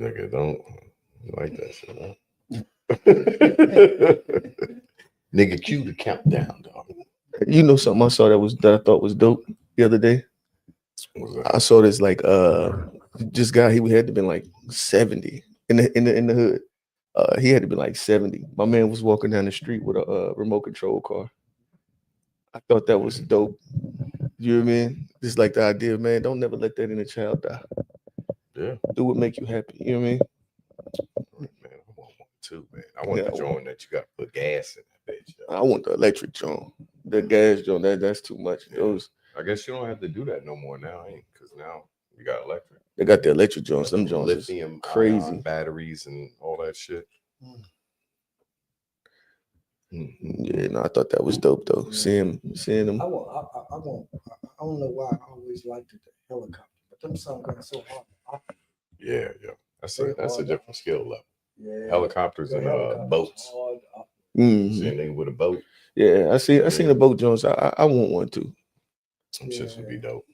nigga, don't like that shit, man. Nigga, cue the countdown, dog. You know something I saw that I thought was dope the other day. What's that? I saw this like this guy, he had to been like 70 in the hood. He had to be like 70. My man was walking down the street with a remote control car. I thought that was dope. You know what I mean? Just like the idea, man, don't never let that inner child die. Yeah. Do what make you happy. You know what I mean? Man, I want one too, man. I want the joint that you got to put gas in that bitch. I want the electric joint. The gas joint, that's too much. Yeah. Those, I guess you don't have to do that no more now, ain't? Because now you got electric. They got the electric joints. Them joints lithium crazy batteries and all that shit. Yeah, no, I thought that was dope though. Seeing them. I don't know why I always liked the helicopter, but them songs got so hard. Yeah. That's a different skill level. Yeah. Helicopters and boats. Seeing they with a boat. Yeah, I seen the boat joints. I want one too. Some shit would be dope.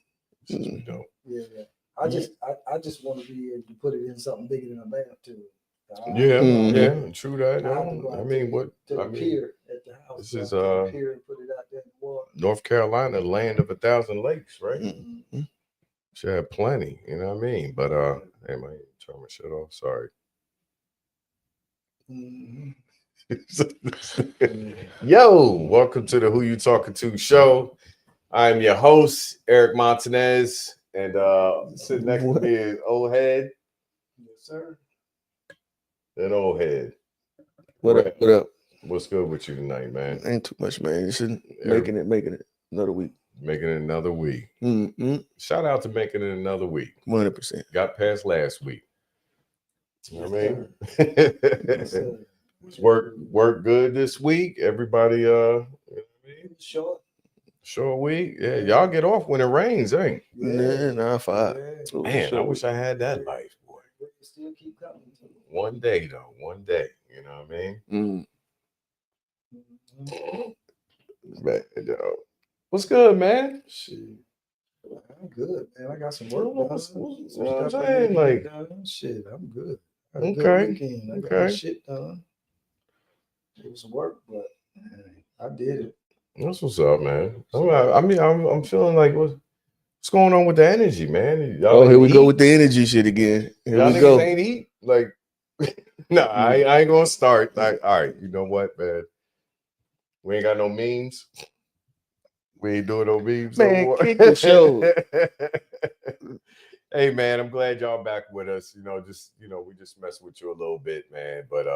Yeah. I just want to be able to put it in something bigger than a bathtub. Yeah, true that. I mean, pier at the house. This is pier and put it out there in the water. North Carolina, land of 1,000 lakes, right? Mm-hmm. Should have plenty, you know what I mean? But hey, man, turn my shit off. Sorry. Yo, welcome to the Who You Talking To show. I'm your host, Eric Montanez, and sitting next to me is OleHead. Yes, sir. And OleHead. What up? What's good with you tonight, man? Ain't too much, man. Just making it another week. Making it another week. Mm-hmm. Shout out to making it another week. 100%. Got past last week. You know what I mean? Yes, sir. Work good this week. Everybody, you know what I mean? Short week. Yeah, y'all get off when it rains, ain't? Yeah, 9-5. Yeah. Man, I wish I had that life, boy. Still keep coming. One day, though. One day. You know what I mean? Man, what's good, man? Shit. I'm good, man. I got some work done. What I'm saying? Like, shit, I'm good. Okay. I got my shit done. It was work, but I did it. That's what's up, man. I'm feeling like what's going on with the energy, man? Y'all here we go with the energy shit again. Here we go. Ain't eat like. No, I ain't gonna start. Like, all right, you know what, man? We ain't got no memes. We ain't doing no memes man, no more. kick the show. Hey, man, I'm glad y'all back with us. We just messed with you a little bit, man. But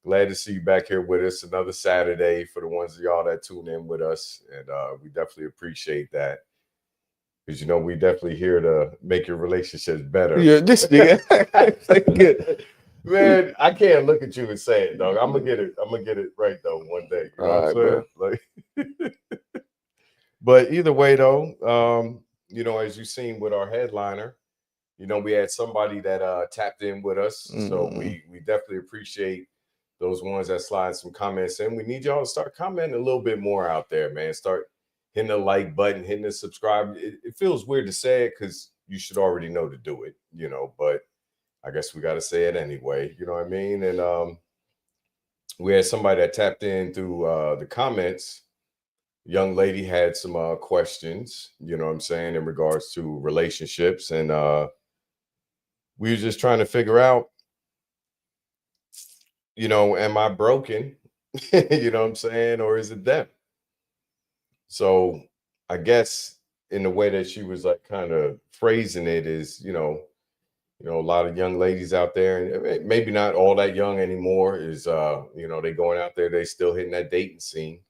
glad to see you back here with us another Saturday for the ones of y'all that tune in with us. And we definitely appreciate that. Because, we definitely here to make your relationships better. Yeah, this nigga. Good. Man, I can't look at you and say it, dog. I'm gonna get it right though one day. You know what I'm saying? Like, but either way though, as you've seen with our headliner, we had somebody that tapped in with us. Mm-hmm. So we definitely appreciate those ones that slide some comments in. We need y'all to start commenting a little bit more out there, man. Start hitting the like button, hitting the subscribe. It feels weird to say it because you should already know to do it, but I guess we got to say it anyway. You know what I mean? And we had somebody that tapped in through the comments. Young lady had some questions, you know what I'm saying, in regards to relationships. And we were just trying to figure out, am I broken? You know what I'm saying? Or is it them? So I guess in the way that she was like kind of phrasing it is, a lot of young ladies out there, and maybe not all that young anymore, is, they going out there, they still hitting that dating scene.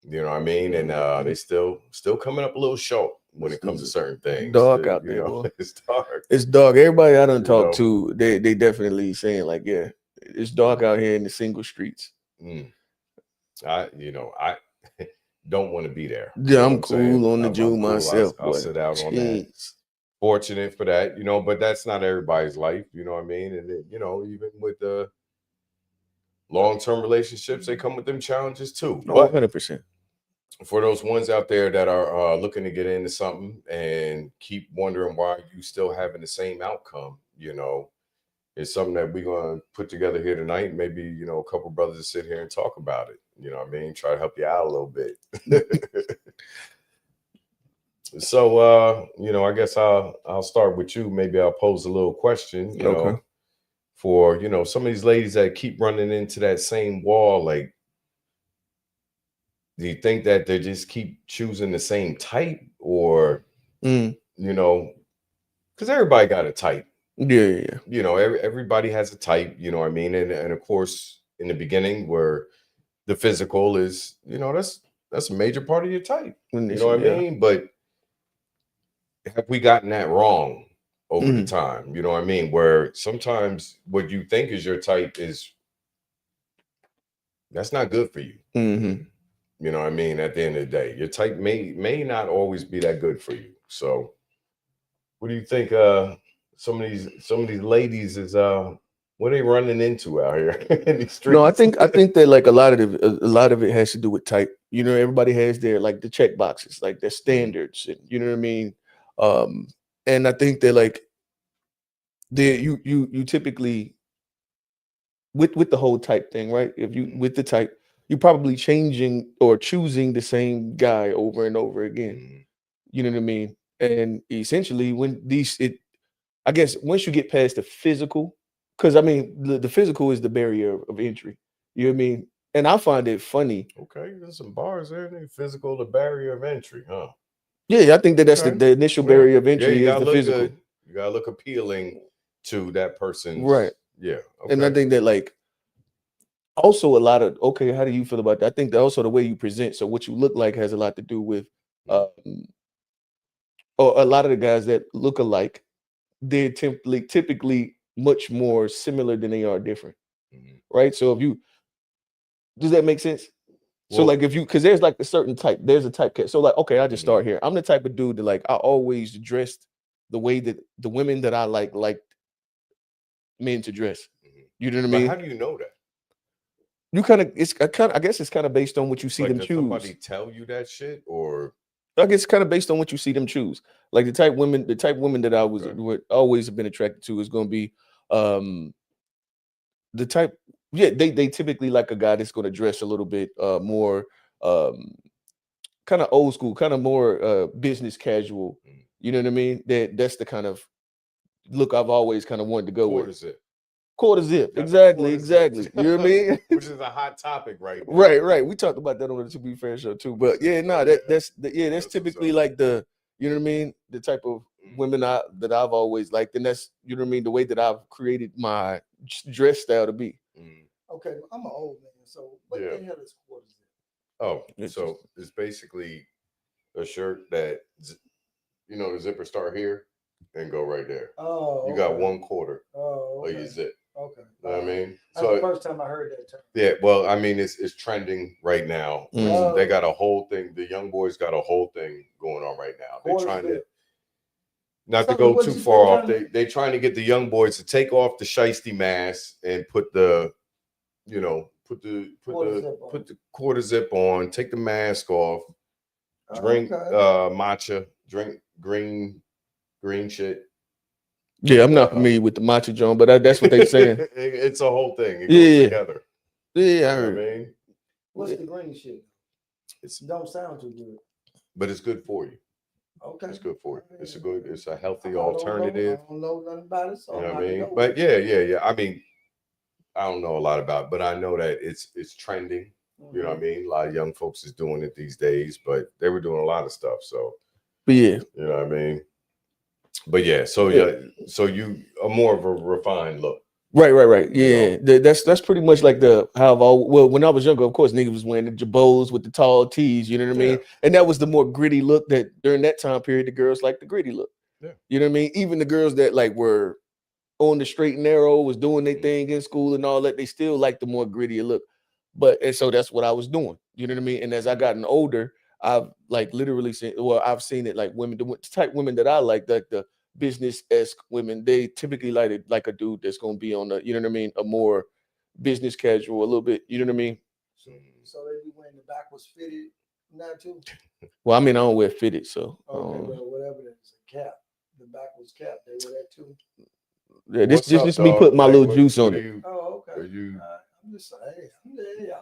You know what I mean? And they still coming up a little short when it comes to certain things. Dark out there, boy. It's dark. It's dark. Everybody I done talked to, they definitely saying like, yeah, it's dark out here in the single streets. I don't want to be there. Yeah, I'm cool on the Jew myself. I'll sit out on that. Fortunate for that, but that's not everybody's life, you know what I mean? And even with the long-term relationships, they come with them challenges too. Oh, 100%. For those ones out there that are looking to get into something and keep wondering why you still having the same outcome, it's something that we're gonna put together here tonight. Maybe, you know, a couple brothers to sit here and talk about it. You know what I mean? Try to help you out a little bit. So you know, I guess I'll start with you. Maybe I'll pose a little question, you know, for, you know, some of these ladies that keep running into that same wall. Like, do you think that they just keep choosing the same type, or you know, because everybody got a type. Yeah. You know, everybody has a type, you know what I mean? And of course, in the beginning, where the physical is, you know, that's a major part of your type. You know what I mean? But have we gotten that wrong over the time? You know what I mean? Where sometimes what you think is your type that's not good for you. You know what I mean? At the end of the day, your type may not always be that good for you. So what do you think some of these ladies is what are they running into out here in the streets? No, I think that like a lot of it has to do with type. You know, everybody has their like the check boxes, like their standards, and you know what I mean. And I think that like you typically with the whole type thing, right? If you with the type, you're probably changing or choosing the same guy over and over again. You know what I mean? And essentially, I guess once you get past the physical, because I mean the physical is the barrier of entry. You know what I mean? And I find it funny. Okay, there's some bars there. Physical, the barrier of entry, huh? Yeah, I think that's the initial barrier of entry is the physical. Good. You gotta look appealing to that person's right. Yeah. Okay. And I think that like also a lot of how do you feel about that? I think that also the way you present, so what you look like has a lot to do with or a lot of the guys that look alike, they're typically much more similar than they are different. Right. So does that make sense? Well, so like if you, because there's like a certain type, there's a type cat. So like, okay, I just start here. I'm the type of dude that like I always dressed the way that the women that I like men to dress. You know what I mean? How do you know that? You I guess it's kind of based on what you see them choose. Somebody tell you that shit, or I guess it's kind of based on what you see them choose. Like the type of women that I would always have been attracted to is going to be the type. Yeah, they typically like a guy that's going to dress a little bit more kind of old school, kind of more business casual. You know what I mean? That's the kind of look I've always kind of wanted to go with. Quarter zip, exactly. You know what I mean? Which is a hot topic right now. Right. We talked about that on the To Be Fair show too. But yeah, no, that's typically like the, you know what I mean, the type of women that I've always liked, and that's, you know what I mean, the way that I've created my dress style to be. Okay, I'm an old man, so what the hell is quarter zip? Oh, so it's basically a shirt that, you know, the zipper start here and go right there. Oh, you got 1/4 of your zip. Okay. You know what I mean? That's the first time I heard that term. Yeah, well, I mean, it's trending right now. They got a whole thing. The young boys got a whole thing going on right now. They're trying to, not to go too far off, they trying to get the young boys to take off the shiesty mask and put the, you know, put the quarter zip on, take the mask off, drink matcha, drink green shit. Yeah, I'm not familiar with the matcha John, but that's what they're saying. It's a whole thing. It goes together. Yeah, I heard. You know what I mean? What's the green shit? It don't sound too good. But it's good for you. Okay. It's good for you. It's a healthy alternative. I don't know nothing about it. So you know what I mean? But yeah. I mean, I don't know a lot about it, but I know that it's trending. You know what I mean? A lot of young folks is doing it these days, but they were doing a lot of stuff. So, but yeah, you know what I mean? But yeah, so you are more of a refined look. Right. Yeah, that's pretty much like when I was younger, of course, niggas was wearing the jabos with the tall tees. You know what I mean? And that was the more gritty look that during that time period, the girls liked the gritty look. Yeah. You know what I mean? Even the girls that like were on the straight and narrow, was doing their thing in school and all that, they still liked the more grittier look. And so that's what I was doing. You know what I mean? And as I gotten older, I've like literally seen, I've seen it like women, the type women that I like the business-esque women, they typically like a dude that's gonna be on the, you know what I mean, a more business casual, a little bit, you know what I mean? So they be wearing the backwards fitted now too? Well, I mean, I don't wear fitted, so okay, well, whatever that is, a cap, the backwards cap, they wear that too. Yeah, this What's up, just me dog? putting my Like, little what- juice what on are it. you? Oh, okay. Are you? I'm just saying.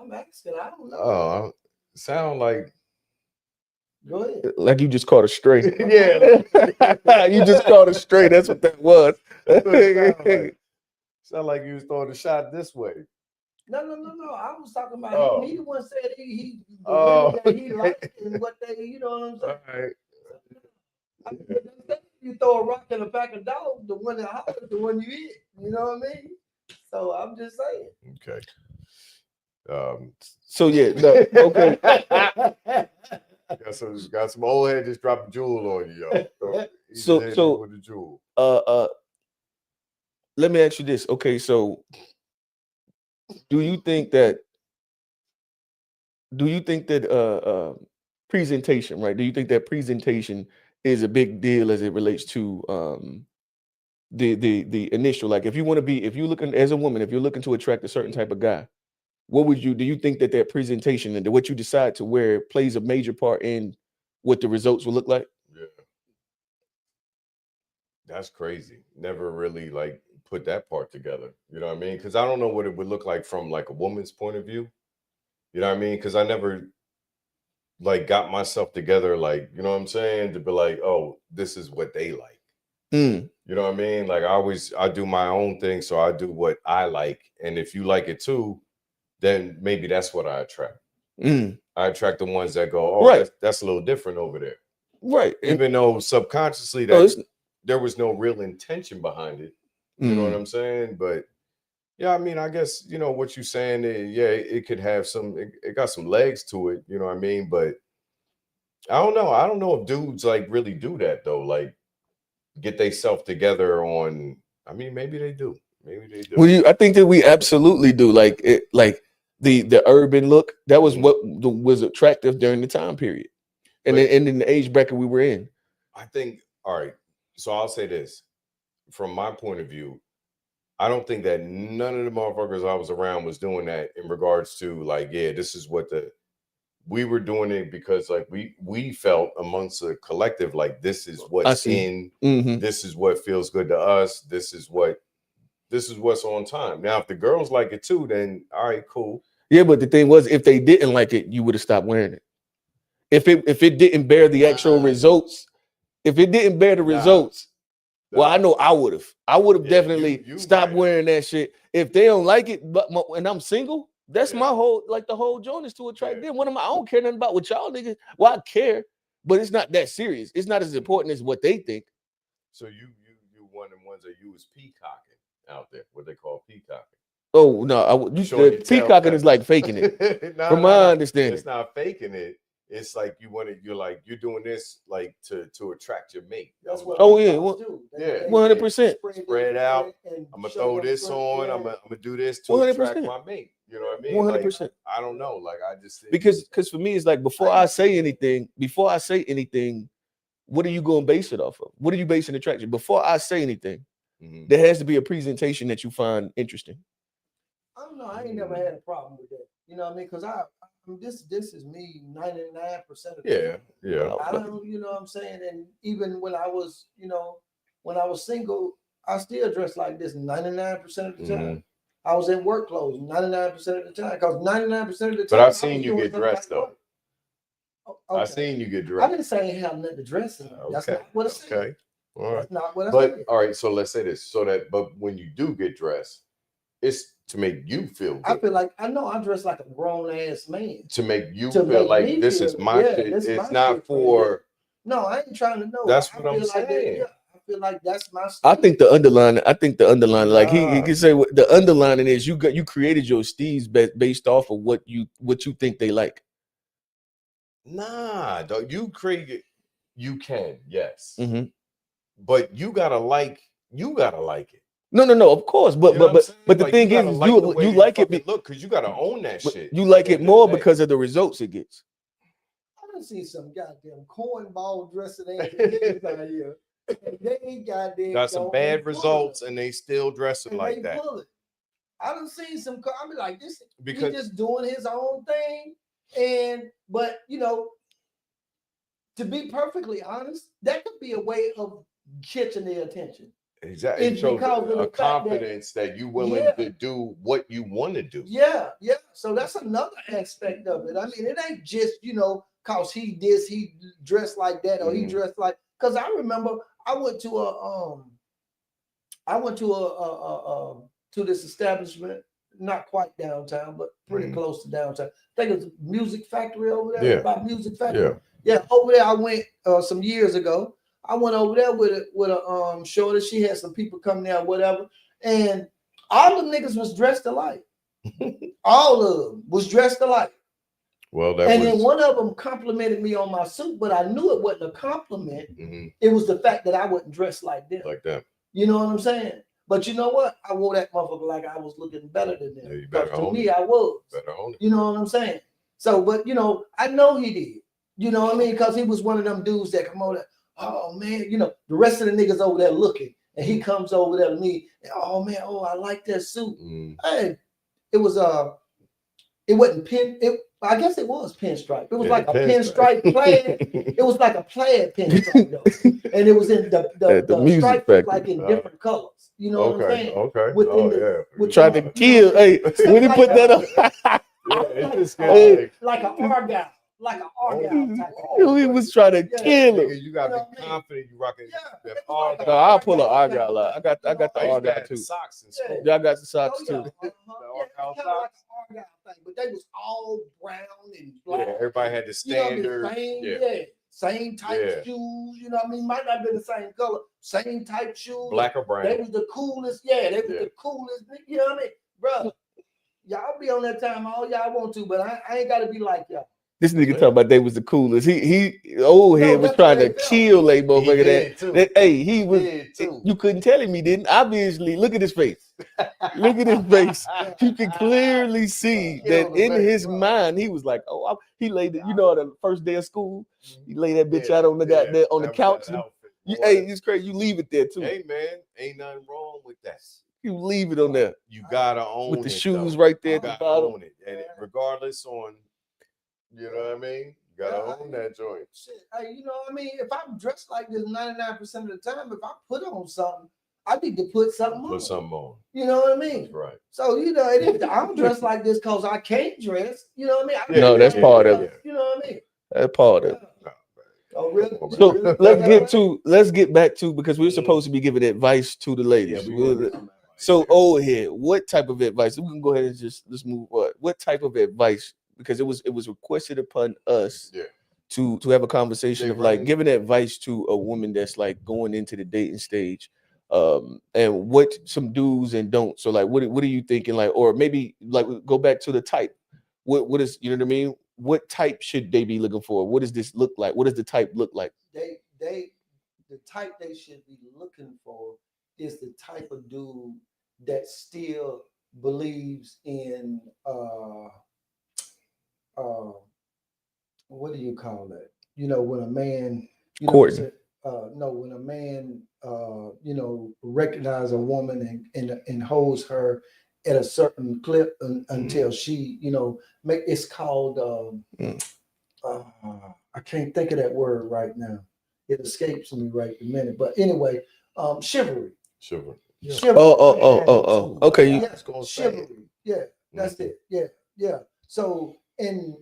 I'm asking. I don't know. Oh, sound like Go ahead. Like you just caught a stray. yeah. You just caught a stray. That's what that was. That's what it sound like you was throwing a shot this way. No. I was talking about Oh. him. He the one said he the Oh, women that he okay. liked and what they, you know what I'm saying? All right. I mean, you throw a rock in a pack of dogs, the one that hollers, the one you hit. You know what I mean? So I'm just saying. Okay. So yeah, no, okay. got some old head just dropped a jewel on you, yo. So with a jewel. Let me ask you this. Okay, so do you think that presentation, right? Do you think that presentation is a big deal as it relates to the initial, like if you're looking as a woman, if you're looking to attract a certain type of guy, do you think that presentation and what you decide to wear plays a major part in what the results will look like? Yeah. That's crazy. Never really like put that part together. You know what I mean? Because I don't know what it would look like from like a woman's point of view. You know what I mean? Because I never like got myself together, like, you know what I'm saying, to be like, oh, this is what they like. You know what I mean? Like I do my own thing, so I do what I like, and if you like it too, then maybe that's what I attract. I attract the ones that go, oh, right, that's a little different over there, right? Even though subconsciously there was no real intention behind it. You know what I'm saying? But yeah, I mean, I guess, you know what you're saying. It could have it got some legs to it. You know what I mean? But I don't know. I don't know if dudes like really do that though. Like get themselves together on. I mean, maybe they do. Maybe they do. Well, I think that we absolutely do. Like the urban look that was what was attractive during the time period, and then in the age bracket we were in. I think. All right. So I'll say this from my point of view. I don't think that none of the motherfuckers I was around was doing that in regards to like, yeah, this is what we were doing it because like we felt amongst the collective, like this is what's in, this is what feels good to us, this is what's on time. Now, if the girls like it too, then all right, cool. Yeah, but the thing was, if they didn't like it, you would have stopped wearing it. If it didn't bear the actual results, if it didn't bear the results. Well, I know I would have. I would have definitely stopped wearing that shit. If they don't like it, and I'm single, that's my whole, like the whole joint is to attract them. I don't care nothing about what y'all niggas. Well, I care, but it's not that serious. It's not as important as what they think. So you one of them ones that you was peacocking out there, what they call peacocking. Oh no, peacocking is like faking it. From my understanding, it's not faking it. It's like you're doing this like to attract your mate. That's what. Oh yeah, 100%. Spread out. I'm gonna throw this on. I'm gonna do this to attract my mate. You know what I mean? 100%. Like, I don't know. Like I just think because for me it's like before I say anything, what are you going to base it off of? What are you basing attraction? Before I say anything, there has to be a presentation that you find interesting. I don't know. I ain't never had a problem with that. You know what I mean? Because this is me 99% of the time. Yeah. I don't, you know what I'm saying? And even when I was, when I was single, I still dressed like this 99% of the time. I was in work clothes 99% of the time because 99% of the time. But I've seen you get dressed though. Okay. I've seen you get dressed. I didn't say I ain't have nothing to dress in. That's not what I said. Okay. All right. That's not what I said. All right, so let's say this. But when you do get dressed, it's to make you feel good. I feel like I dress like a grown ass man. To make you feel like this is my shit. It's not for. No, I ain't trying to know. That's what I'm saying. I feel like that's my style. I think the underlying, like he can say what the underlining is. You created your steez based off of what you think they like. Nah, dog. You create it. You can, yes. But you gotta like it. No, of course. But the thing is, you like it. Look, because you gotta own that shit. You like it more because of the results it gets. I done see some goddamn cornball dressing ass out here. They ain't goddamn got some bad results, and they still dress it like that. I done seen some. I mean, like this because he just doing his own thing, but to be perfectly honest, that could be a way of catching their attention. Exactly. It shows a confidence that you're willing to do what you want to do. Yeah. So that's another aspect of it. I mean, it ain't just, cause he dressed like that or he dressed like. Cause I remember I went to to this establishment, not quite downtown, but pretty close to downtown. I think it was a Music Factory over there. Yeah. By Music Factory. Yeah. Over there, I went some years ago. I went over there with a shorty. She had some people come there, whatever, and all the niggas was dressed alike. All of them was dressed alike. Well, then one of them complimented me on my suit, but I knew it wasn't a compliment. It was the fact that I wasn't dressed like them. Like that. You know what I'm saying? But you know what? I wore that motherfucker like I was looking better than them. Yeah, because to me, I was. Better own it. You know what I'm saying? So, but I know he did. You know what I mean? Because he was one of them dudes that come over there. Oh man, the rest of the niggas over there looking, and he comes over there to me. And, oh man, I like that suit. Hey, it was it wasn't pin. I guess it was pinstripe. It was like a pinstripe plaid. It was like a plaid pinstripe though, and it was in the stripe was like in different colors. You know what I'm saying? Okay. We tried to kill. Hey, when he put that up, like an argyle. Like an argyle type. He was trying to kill him. You gotta be confident you rocking that argyle. No, I'll pull an argyle out. I got the argyle too. Socks in school. Yeah, I got the socks too. The argyle socks. Like but they was all brown and black. Yeah, everybody had the standard. Same type shoes. You know what I mean? Might not have been the same color. Same type shoes. Black or brown. They was the coolest. Yeah, they was the coolest. You know what I mean, bro? Y'all be on that time all y'all want to, but I ain't gotta be like y'all. This nigga talking about they was the coolest. OleHead was trying to kill a motherfucker that. Hey, he was. You couldn't tell him he didn't. Obviously, look at his face. Look at his face. You can clearly see that in his mind he was like, he laid it. The first day of school, he laid that bitch out on the on the couch. Hey, it's crazy. You leave it there too. Hey man, ain't nothing wrong with that. You leave it on there. You gotta own with the it, shoes though. right there at the bottom. Own it, and regardless on. You know what I mean? You gotta own that joint. Shit, you know what I mean? If I'm dressed like this 99% of the time, if I put on something, I need to put something on. Put something on. You know what I mean? That's right. So I'm dressed like this because I can't dress. You know what I mean? No, that's part of it. You know what I mean? That's part of it. Oh, really? So let's get back to because we're supposed to be giving advice to the ladies. So OleHead, what type of advice? We can go ahead and let's move on. What type of advice? Because it was requested upon us to have a conversation of like giving advice to a woman that's like going into the dating stage, and what some do's and don'ts. So like, what are you thinking? Like, or maybe like go back to the type. What is, you know what I mean? What type should they be looking for? What does this look like? What does the type look like? The type they should be looking for is the type of dude that still believes in what do you call that? When a man courting. When a man recognize a woman and holds her at a certain clip until she, it's called I can't think of that word right now. It escapes me right in a minute. But anyway, chivalry. Chivalry. Yeah. Oh. Okay. Yeah, chivalry. Yeah, that's it. Yeah. So, and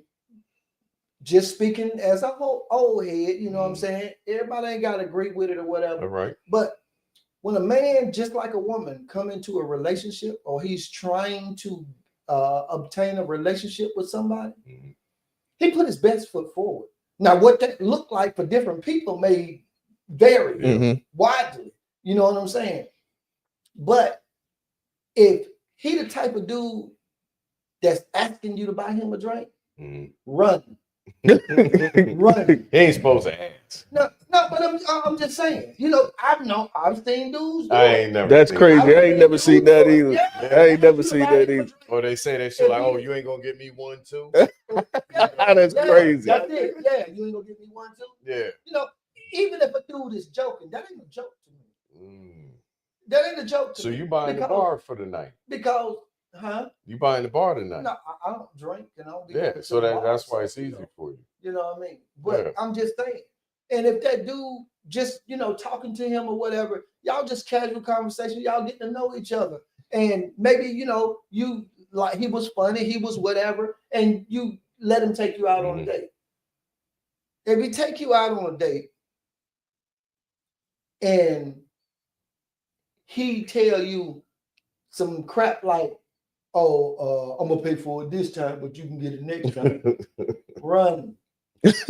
just speaking as a whole OleHead, you know what I'm saying? Everybody ain't got to agree with it or whatever. All right. But when a man, just like a woman, come into a relationship or he's trying to obtain a relationship with somebody, he put his best foot forward. Now, what that look like for different people may vary widely. You know what I'm saying? But if he the type of dude that's asking you to buy him a drink, run. Run. He ain't supposed to ask. No, but I'm just saying. I've seen dudes. I ain't never. That's crazy. I ain't never seen that either. Yeah. I ain't never seen that either. Or they say that shit like, "Oh, you ain't gonna get me one too." That's crazy. That's it. Yeah, you ain't gonna get me one too. Yeah. Even if a dude is joking, that ain't a joke to me. That ain't a joke to me. So you buying the bar for the night? Because, you buying the bar tonight? No, I don't drink and I don't be. So that's why it's easy for you. You know what I mean? But I'm just saying. And if that dude just talking to him or whatever, y'all just casual conversation, y'all get to know each other, and maybe you like he was funny, he was whatever, and you let him take you out on a date. If he take you out on a date and he tell you some crap like, "Oh, I'm gonna pay for it this time, but you can get it next time," run,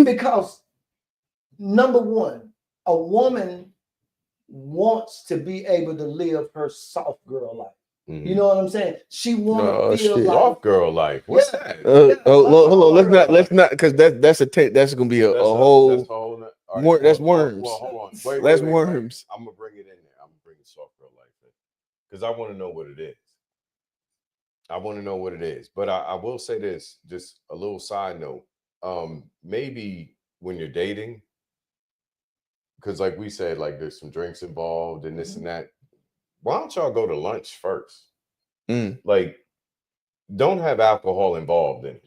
because number one, a woman wants to be able to live her soft girl life. You know what I'm saying? She want to feel like soft girl life. What's that? Hold on. Let's not, because that's gonna be a whole. That's worms. Well, hold on. Wait, that's worms. I'm gonna bring it in there. I'm gonna bring the soft girl life in because I want to know what it is. I want to know what it is. But I will say this, just a little side note. Maybe when you're dating, because like we said, like there's some drinks involved and this and that. Why don't y'all go to lunch first? Like, don't have alcohol involved in it.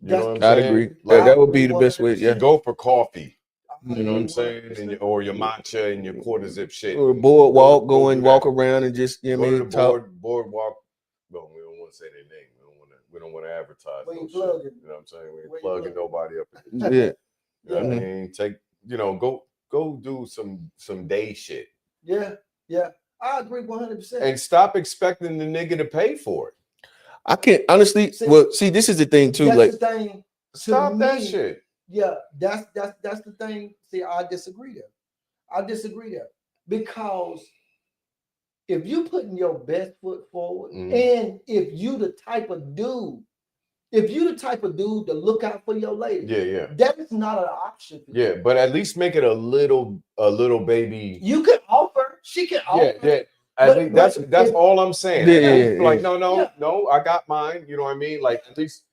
You know what I'm saying? I'd agree. Like, that would be the best way. Yeah. Go for coffee. You know what I'm saying? Or your matcha and your quarter zip shit. Or boardwalk, walk around and just, go to the boardwalk. Well, we don't want to say their name. We don't want to advertise. No shit. You know what I'm saying? We ain't plugging nobody up. Yeah. You know what I mean? Go do some day shit. Yeah. I agree 100%. And stop expecting the nigga to pay for it. I can't honestly. This is the thing too. That's the thing. Stop that shit. Yeah, that's the thing. See, I disagree there because if you putting your best foot forward, and if you the type of dude to look out for your lady, that is not an option. Yeah, but at least make it a little baby. You can offer. She can offer. Yeah. At least that's all I'm saying. Yeah. Like no, I got mine. You know what I mean? Like at least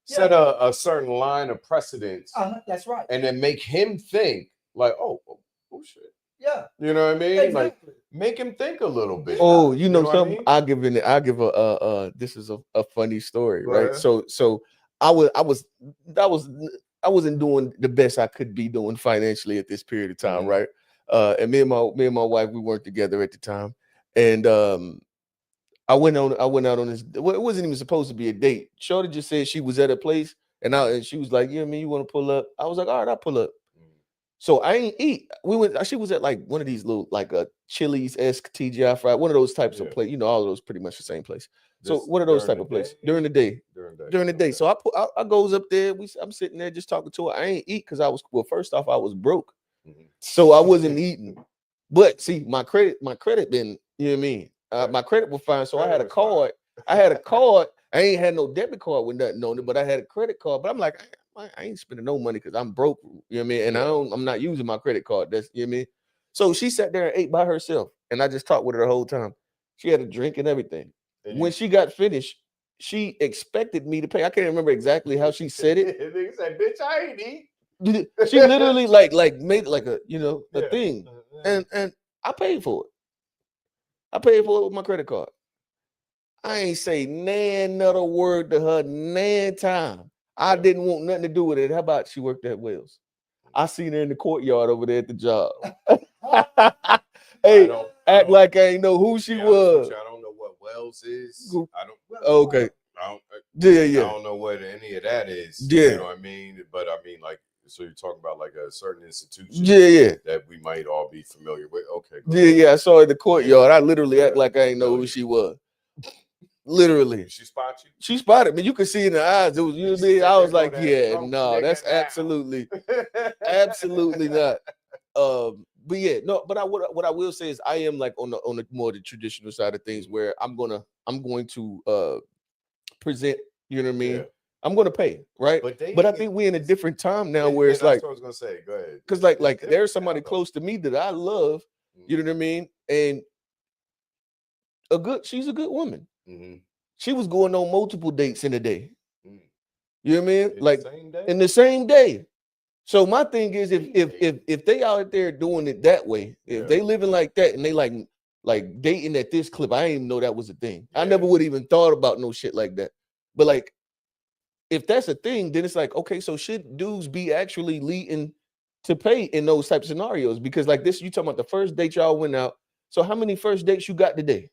set a certain line of precedence. That's right. And then make him think like, oh shit. Yeah. You know what I mean? Exactly. Like make him think a little bit. Oh, you know something? I mean? I'll give a this is a funny story, right? So I wasn't doing the best I could be doing financially at this period of time, right? And me and my wife, we weren't together at the time. And I went out on this. Well, it wasn't even supposed to be a date. Shorty just said she was at a place, and she was like, "Yeah, man, you want to pull up?" I was like, "All right, I'll pull up." So I ain't eat. We went. She was at like one of these little like a Chili's-esque TGI Fried, one of those types of place. All of those pretty much the same place. So one of those type of places during the day. During the day. So I goes up there. I'm sitting there just talking to her. I ain't eat because first off I was broke, so I wasn't eating. But see, my credit been, you know what I mean? My credit was fine, so I had a card. I ain't had no debit card with nothing on it, but I had a credit card. But I'm like, I ain't spending no money because I'm broke. You know what I mean? And I'm not using my credit card. That's, you know what I mean? So she sat there and ate by herself, and I just talked with her the whole time. She had a drink and everything. When she got finished, she expected me to pay. I can't remember exactly how she said it. They said, "Bitch, I ain't eat." She literally like made like a thing, and I paid for it. I paid for it with my credit card. I ain't say another word to her nan time. I didn't want nothing to do with it. How about she worked at Wells? I seen her in the courtyard over there at the job. Hey, act like I ain't know who she was. I don't know what Wells is. I don't. Okay. I Yeah. I don't know what any of that is. Yeah. You know what I mean? But I mean, like, so you're talking about like a certain institution. Yeah. That we might all be familiar with. Okay. Yeah. I saw her in the courtyard. I literally act like I ain't know who she was. Literally. She spot you? She spotted me. You could see in the eyes. It was usually I was like, no, that's absolutely not. But yeah, no, but what I will say is I am like on the more the traditional side of things where I'm going to present, you know what I mean? Yeah. I'm going to pay, right? But I think we're in a different time now where it's like, that's what I was going to say. Go ahead. Because like there's somebody close to me that I love, you know what I mean? And she's a good woman. She was going on multiple dates in a day. You know what I mean? Like in the same day. So my thing is, if they out there doing it that way, if they living like that and they like dating at this clip, I didn't even know that was a thing. I never would even thought about no shit like that. But like, if that's a thing, then it's like, okay, so should dudes be actually leading to pay in those type of scenarios because like this, you talking about the first date y'all went out. So how many first dates you got today?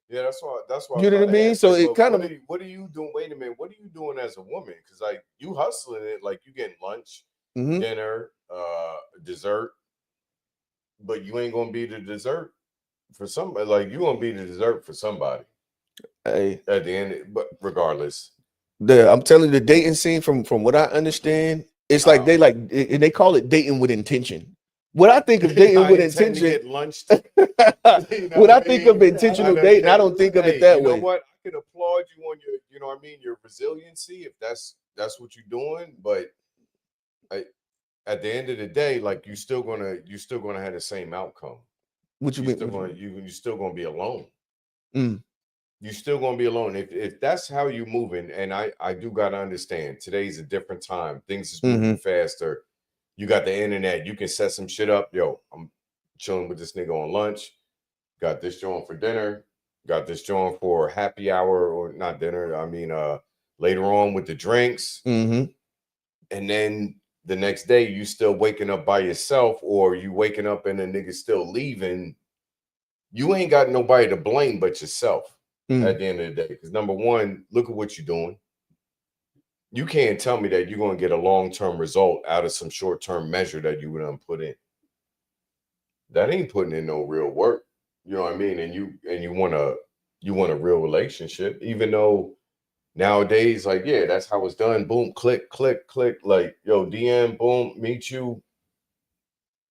Yeah, that's why. You know what I mean? So it kind of. What are you doing? Wait a minute. What are you doing as a woman? Because like you hustling it, like you getting lunch, dinner, dessert, but you ain't gonna be the dessert for somebody. Like you gonna be the dessert for somebody. Hey, at the end, but regardless, I'm telling you, the dating scene from what I understand, it's like they call it dating with intention. What I think of dating with intention, get lunch. What I think of intentional dating, I don't think of it that way. You know what? I can applaud you on your, you know what I mean, your resiliency if that's what you're doing. But at the end of the day, like you're still gonna have the same outcome. What you mean? You're still gonna be alone. Mm. You're still gonna be alone if that's how you're moving. And I do gotta understand today's a different time. Things is moving faster. You got the internet. You can set some shit up. Yo, I'm chilling with this nigga on lunch. Got this joint for dinner. Got this joint for happy hour or not dinner. I mean, later on with the drinks. And then the next day you still waking up by yourself, or you waking up and the nigga still leaving. You ain't got nobody to blame but yourself at the end of the day. Because number one, look at what you're doing. You can't tell me that you're going to get a long-term result out of some short-term measure that you would put in. That ain't putting in no real work. You know what I mean? And you want a real relationship, even though nowadays, like, yeah, that's how it's done. Boom, click, click, click. Like, yo, DM, boom, meet you.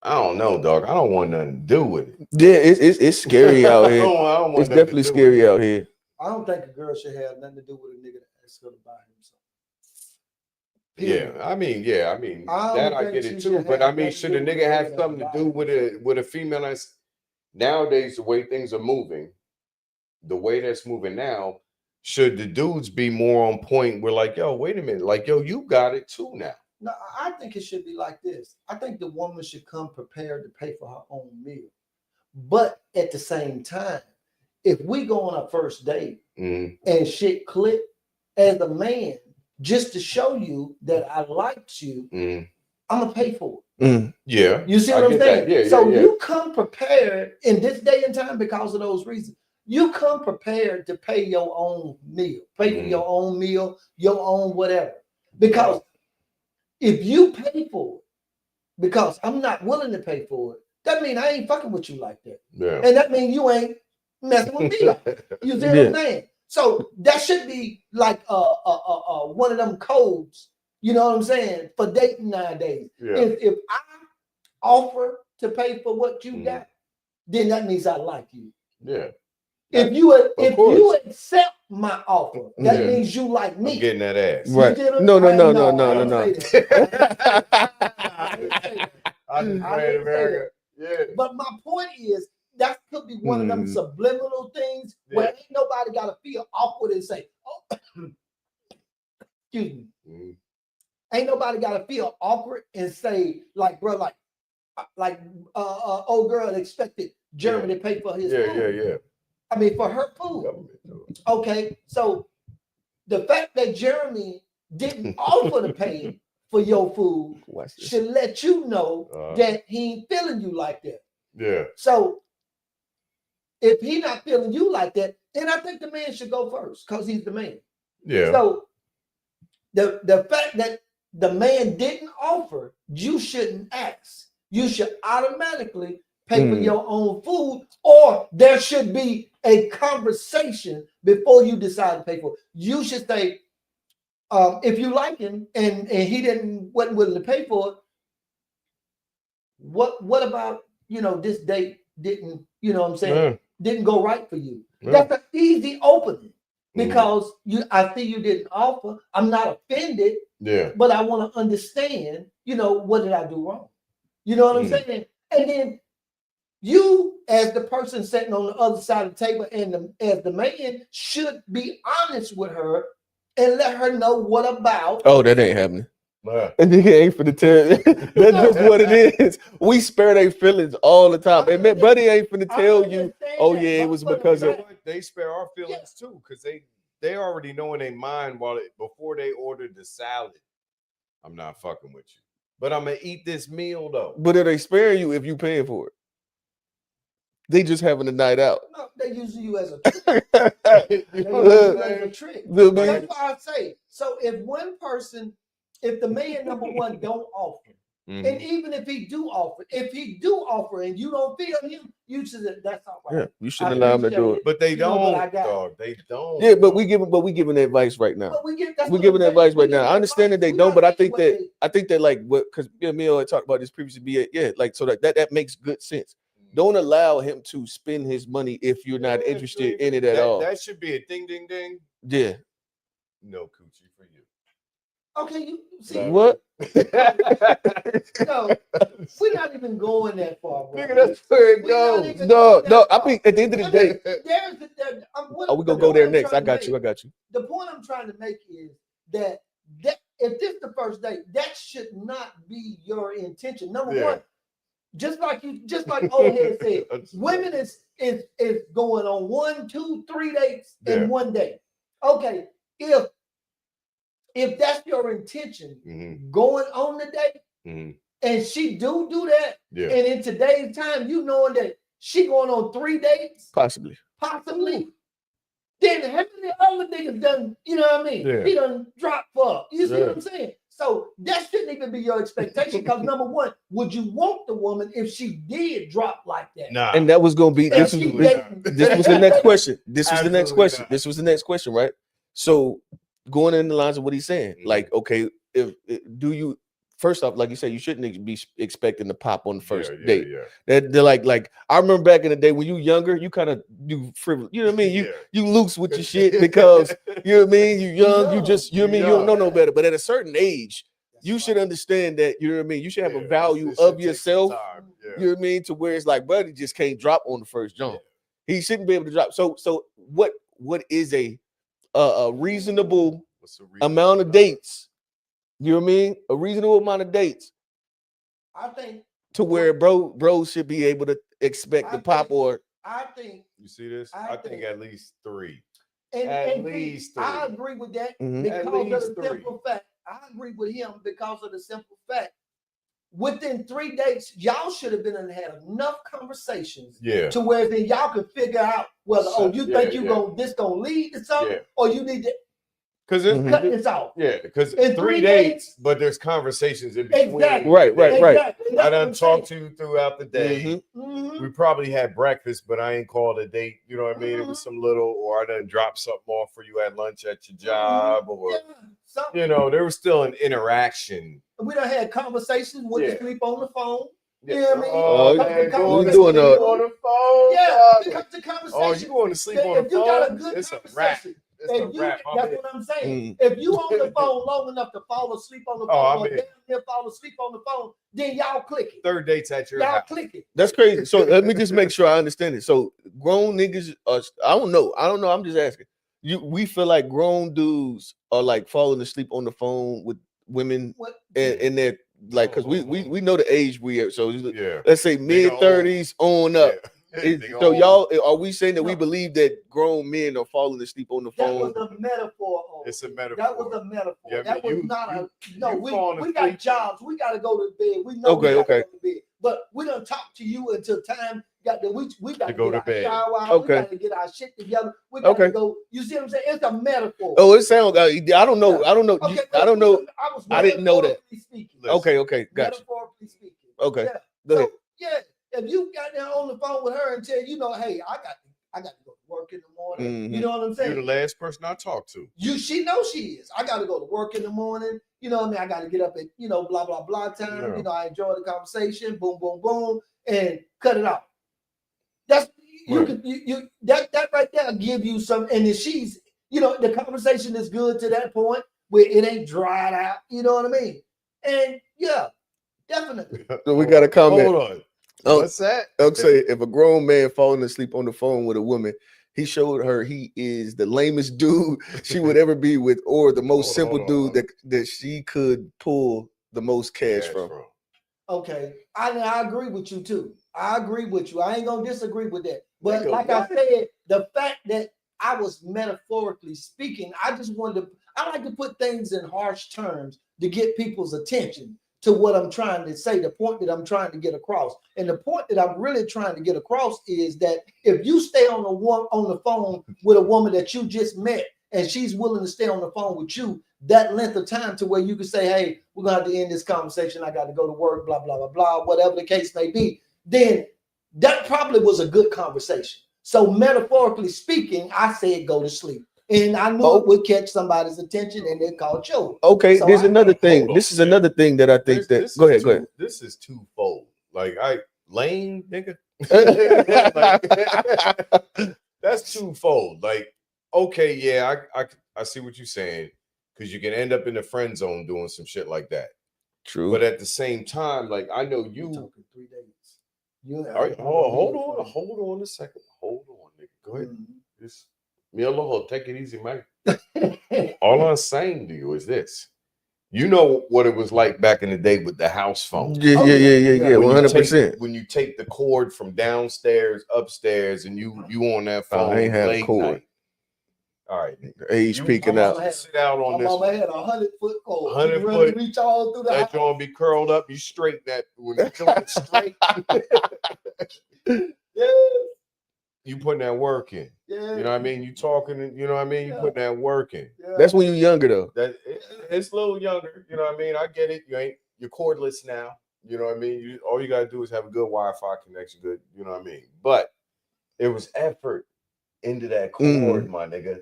I don't know, dog. I don't want nothing to do with it. Yeah, it's scary out here. It's definitely scary out here. I don't think a girl should have nothing to do with a nigga that asks her to buy him something. Yeah, I mean, that I get it too. But I mean, should a nigga have something to do with a female? That's nowadays the way things are moving, the way that's moving now. Should the dudes be more on point? We're like, yo, wait a minute, like, yo, you got it too now. No, I think it should be like this. I think the woman should come prepared to pay for her own meal, but at the same time, if we go on a first date and shit click, as a man, just to show you that I liked you, I'm gonna pay for it. Yeah, you see what I'm saying? You come prepared in this day and time because of those reasons. You come prepared to pay your own meal, pay for your own meal, your own whatever. Because if you pay for it, because I'm not willing to pay for it, that means I ain't fucking with you like that. Yeah. And that means you ain't messing with me like that. You see what I'm saying? So that should be like one of them codes, you know what I'm saying, for dating nowadays. Yeah. If I offer to pay for what you got, then that means I like you. Yeah. If you accept my offer, that means you like me. I'm getting that ass. Right. No. I didn't say that. Yeah. But my point is, that could be one of them subliminal things where ain't nobody got to feel awkward and say, oh, excuse me. Ain't nobody got to feel awkward and say, like, bro, like old girl expected Jeremy to pay for his food. Yeah. I mean, for her food. Okay, so the fact that Jeremy didn't offer to pay for your food should let you know that he ain't feeling you like that. Yeah. So if he not feeling you like that, then I think the man should go first because he's the man. Yeah. So the fact that the man didn't offer, you shouldn't ask. You should automatically pay for your own food, or there should be a conversation before you decide to pay for it. You should say, if you like him and he wasn't willing to pay for it, what about, this date didn't, what I'm saying, didn't go right for you? That's an easy opening because I see you didn't offer. I'm not offended, but I want to understand, what did I do wrong? You know what I'm saying? And then you, as the person sitting on the other side of the table, and as the man, should be honest with her and let her know what about. Oh, that ain't happening. And nigga ain't for the tell. That's just what it is. We spare their feelings all the time. And man, buddy ain't finna tell you, oh yeah, it was because of. They spare our feelings too, because they already know in their mind before they ordered the salad, I'm not fucking with you. but I'm gonna eat this meal though. But are they sparing you if you paying for it? They just having a night out. No, they use you as a trick. You know They what use I'm you as a saying? trick. The That's why I say. So if one person, if the man number one don't offer, and even if he do offer, and you don't feel him, you should. That's all right. Yeah, you shouldn't allow them to do it. But they don't, but dog. They don't. Yeah, but we giving advice right now. But We're giving advice right now. I understand that they don't, but I think that like what, because me and Mio had talked about this previously. Yeah, like so that makes good sense. Don't allow him to spend his money if you're not interested in it at all. That should be a ding, ding, ding. Yeah. No coochie for you. Okay, you see what? No, we're not even going that far, bro. Nigga, that's where it goes. No. I mean, at the end of the day, we gonna go there next. I got you. The point I'm trying to make is that if this is the first date, that should not be your intention. Number one, just like OleHead said, women is going on 1, 2, 3 dates in one day. Okay, if that's your intention, going on the date, and she do that, and in today's time, you knowing that she going on 3 dates, possibly, then how many other niggas done, you know what I mean? Yeah. He done dropped for. You see what I'm saying? So that shouldn't even be your expectation, because number one, would you want the woman if she did drop like that? Nah. And that was gonna be this was the next question. This was the next question, right? So going in the lines of what he's saying, like, okay, if do you first off, like you said, you shouldn't be expecting to pop on the first date. They're like I remember back in the day when you younger, you kind of do frivolous, you know what I mean? You loose with your shit because you know what I mean, you young, you just you know what I mean, you don't know no better. But at a certain age, you should understand that, you know what I mean, you should have a value of yourself, you know what I mean, to where it's like, buddy just can't drop on the first jump. He shouldn't be able to drop. So what is a reasonable amount of dates? You know what I mean? A reasonable amount of dates. I think to where bro should be able to expect the pop or. I think you see this. I think at least 3. At least 3. I agree with that because of the simple fact. I agree with him because of the simple fact. Within 3 dates, y'all should have been and had enough conversations to where then y'all could figure out whether you think this gonna lead to something or you need to. Because cut this off. Yeah, because 3 dates, but there's conversations in between. Exactly. Right. I done talked to you throughout the day. We probably had breakfast, but I ain't called a date. You know what I mean? It was some little, or I done dropped something off for you at lunch at your job, or you know, there was still an interaction. We done had conversations. Went to sleep on the phone. Yeah. You know what I mean? We doing on the phone. Yeah, because the conversation. Oh, you going to sleep on the phone? If you got a good it's a wrap. that's what I'm saying. If you on the phone long enough to fall asleep on the phone, or damn near fall asleep on the phone, then y'all click it. 3rd date's at your house. Click it. That's crazy. So let me just make sure I understand it. So grown niggas, I don't know. I'm just asking. We feel like grown dudes are like falling asleep on the phone with women, and they're like, because we know the age we are. So let's say mid-30s on up. So y'all, are we saying that we believe that grown men are falling asleep on the phone? That was a metaphor. It's a metaphor. That was a metaphor. Yeah, that was not a no. We got jobs. We got to go to bed. We know we got to go to bed. But we don't talk to you until time. We got to go to bed. Shower out. We got to get our shit together. We got to go. You see what I'm saying? It's a metaphor. Oh, it sounds. I don't know. I don't know. Okay, I don't know. I didn't know that. Okay, gotcha. Metaphorically speaking. Okay. Go ahead. If you got there on the phone with her and tell you know, hey, I got to go to work in the morning. You know what I'm saying? You're the last person I talked to. She knows she is. I got to go to work in the morning. You know what I mean? I got to get up at blah blah blah time. Yeah. You know, I enjoy the conversation. Boom boom boom, and cut it off. That's that right there give you some. And if she's the conversation is good to that point where it ain't dried out. You know what I mean? And yeah, definitely. So we got a comment. Hold on. What's that? I'll say if a grown man falling asleep on the phone with a woman, he showed her he is the lamest dude she would ever be with, or the most simple dude that she could pull the most cash from. Okay, I agree with you too. I agree with you. I ain't gonna disagree with that. But like I said, the fact that I was metaphorically speaking, I like to put things in harsh terms to get people's attention. to what I'm trying to say, the point that I'm trying to get across. And the point that I'm really trying to get across is that if you stay on the phone with a woman that you just met and she's willing to stay on the phone with you that length of time to where you can say, hey, we're going to have to end this conversation. I got to go to work, blah, blah, blah, blah, whatever the case may be. Then that probably was a good conversation. So metaphorically speaking, I said go to sleep. And I knew it would catch somebody's attention and they called you. Okay, so there's another thing. This is another thing that I think that go ahead. This is twofold. Like lame nigga. Like, that's twofold. Like, okay, yeah, I see what you're saying. Because you can end up in the friend zone doing some shit like that. True. But at the same time, like I know you talking 3 days. All right, hold on a second. Hold on, nigga. Go ahead. Just take it easy, man. All I'm saying to you is this. You know what it was like back in the day with the house phone. Yeah, 100%. When you take the cord from downstairs, upstairs, and you on that phone. I ain't had a cord. Night. All right, age peeking out. Sit out on this. My mama had 100-foot cord. 100 foot. Reach all through the that joint be curled up. You straight that when you joint straight. Yeah. You putting that work in. Yeah. You know what I mean? You talking, you know what I mean? You putting that work in. Yeah. That's when you're younger though. It's a little younger, you know what I mean? I get it. You're cordless now. You know what I mean? All you gotta do is have a good Wi-Fi connection, good, you know what I mean? But it was effort into that cord, my nigga.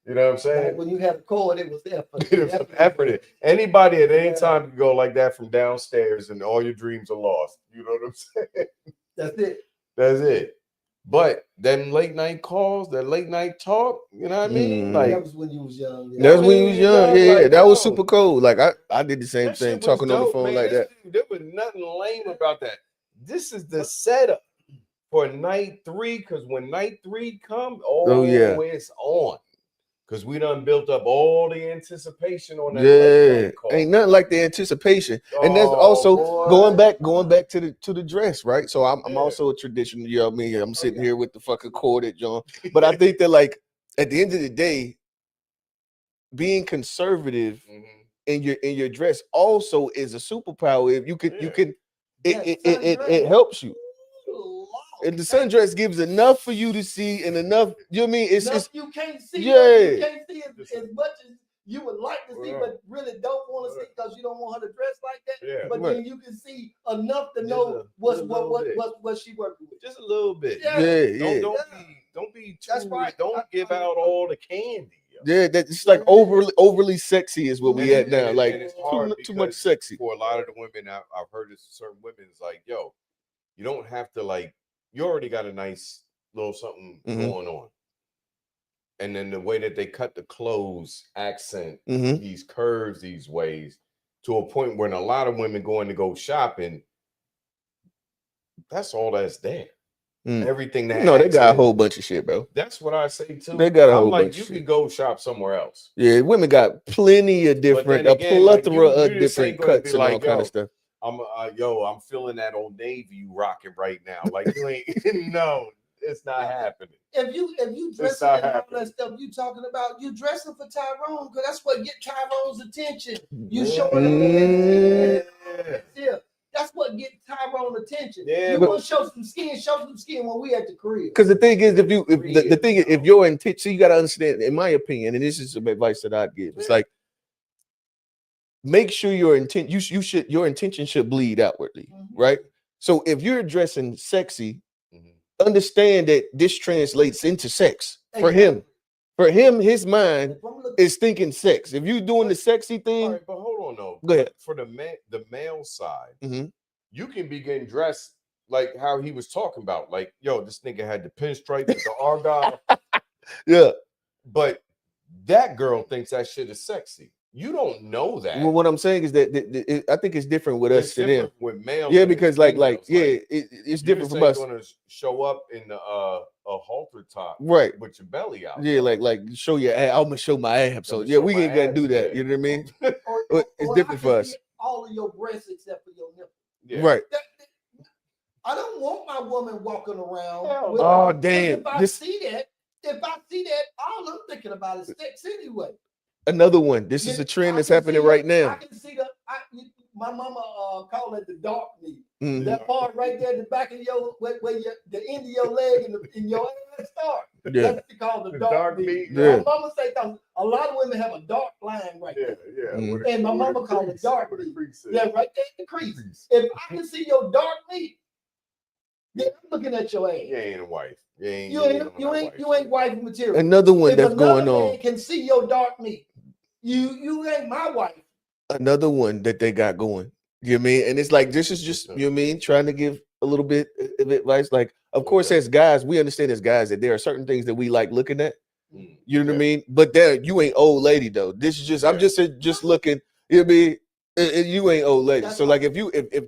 You know what I'm saying? Like when you had a cord, it was effort. It was effort. Anybody at any time can go like that from downstairs and all your dreams are lost. You know what I'm saying? That's it. That's it. But them late night calls, that late night talk, you know what I mean? Like that was when you was young. Yeah. That was when you was young. Yeah, like, that was super cool. Like I did the same thing, talking on the phone like that. There was nothing lame about that. This is the setup for night 3, because when night 3 come, it's on. Because we done built up all the anticipation on that. Yeah, ain't nothing like the anticipation. And that's also going back to the dress, right? So I'm also a traditional, you know what I mean? I'm sitting here with the fucking corded John. But I think that like at the end of the day, being conservative in your dress also is a superpower. If you can it helps you. And the sundress gives enough for you to see and enough, you know what I mean? It's you can't see. Yeah. You can't see as much as you would like to see, but really don't want to see because you don't want her to dress like that. Yeah. But then you can see enough to know what she working with. Just a little bit. Yeah. Don't be too. That's right. Don't give out all the candy. Yeah, it's like overly sexy is what we at now. Like it's hard too much sexy. For a lot of the women, I've heard this from certain women. It's like, yo, you don't have to like. You already got a nice little something going on. And then the way that they cut the clothes, accent, these curves, these ways, to a point where a lot of women going to go shopping, that's all that's there. Everything that they got a whole bunch of shit, bro. That's what I say too. They got a whole bunch of shit. You can go shop somewhere else. Yeah, women got plenty of different, a plethora of different cuts and all kind of stuff. I'm feeling that Old Navy you rocking right now. Like you ain't no, it's not happening. If you dressing and all that stuff you talking about, you dressing for Tyrone because that's what get Tyrone's attention. You showing him that's what get Tyrone attention. You want to show some skin when we at the crib. Because the thing is, if your intent, so you got to understand, in my opinion, and this is some advice that I'd give. It's like, make sure your intent, your intention should bleed outwardly, right? So if you're dressing sexy, understand that this translates into sex for him. For him, his mind is thinking sex. If you're doing the sexy thing, right, but hold on though. Go ahead. For the male side, you can be getting dressed like how he was talking about. Like, yo, this nigga had the pinstripe with the argyle. Yeah, but that girl thinks that shit is sexy. You don't know that. Well, what I'm saying is that I think it's different with us to them. With males, because it's different from us. Going to show up in a halter top, right, with your belly out. Yeah, like show your ass. I'm gonna show my abs. So we ain't gonna do that. You know what I mean? It's different for us. All of your breasts except for your nipples. Yeah. Right. I don't want my woman walking around. Oh damn! If I see that, all I'm thinking about is sex anyway. Another one. This is a trend that's happening right now. I can see my mama call it the dark knee. Mhm. That part right there, the back of your where the end of your leg and your ass start. Yeah. That's what you call the dark knee. Yeah. My mama say a lot of women have a dark line right there. Yeah. And my mama call it dark knee. Yeah, right there in the crease. If I can see your dark knee, then I'm looking at your ass. You ain't a wife. You ain't wife material. Another one if that's another going man on. can see your dark knee, you ain't my wife. Another one that they got going. You know what I mean? And it's like this is just, you know what I mean, trying to give a little bit of advice. Like, of course, as guys, we understand as guys that there are certain things that we like looking at. You know what I mean? But there, you ain't old lady though. This is just I'm just looking. You know what I mean? You ain't old lady. That's so like if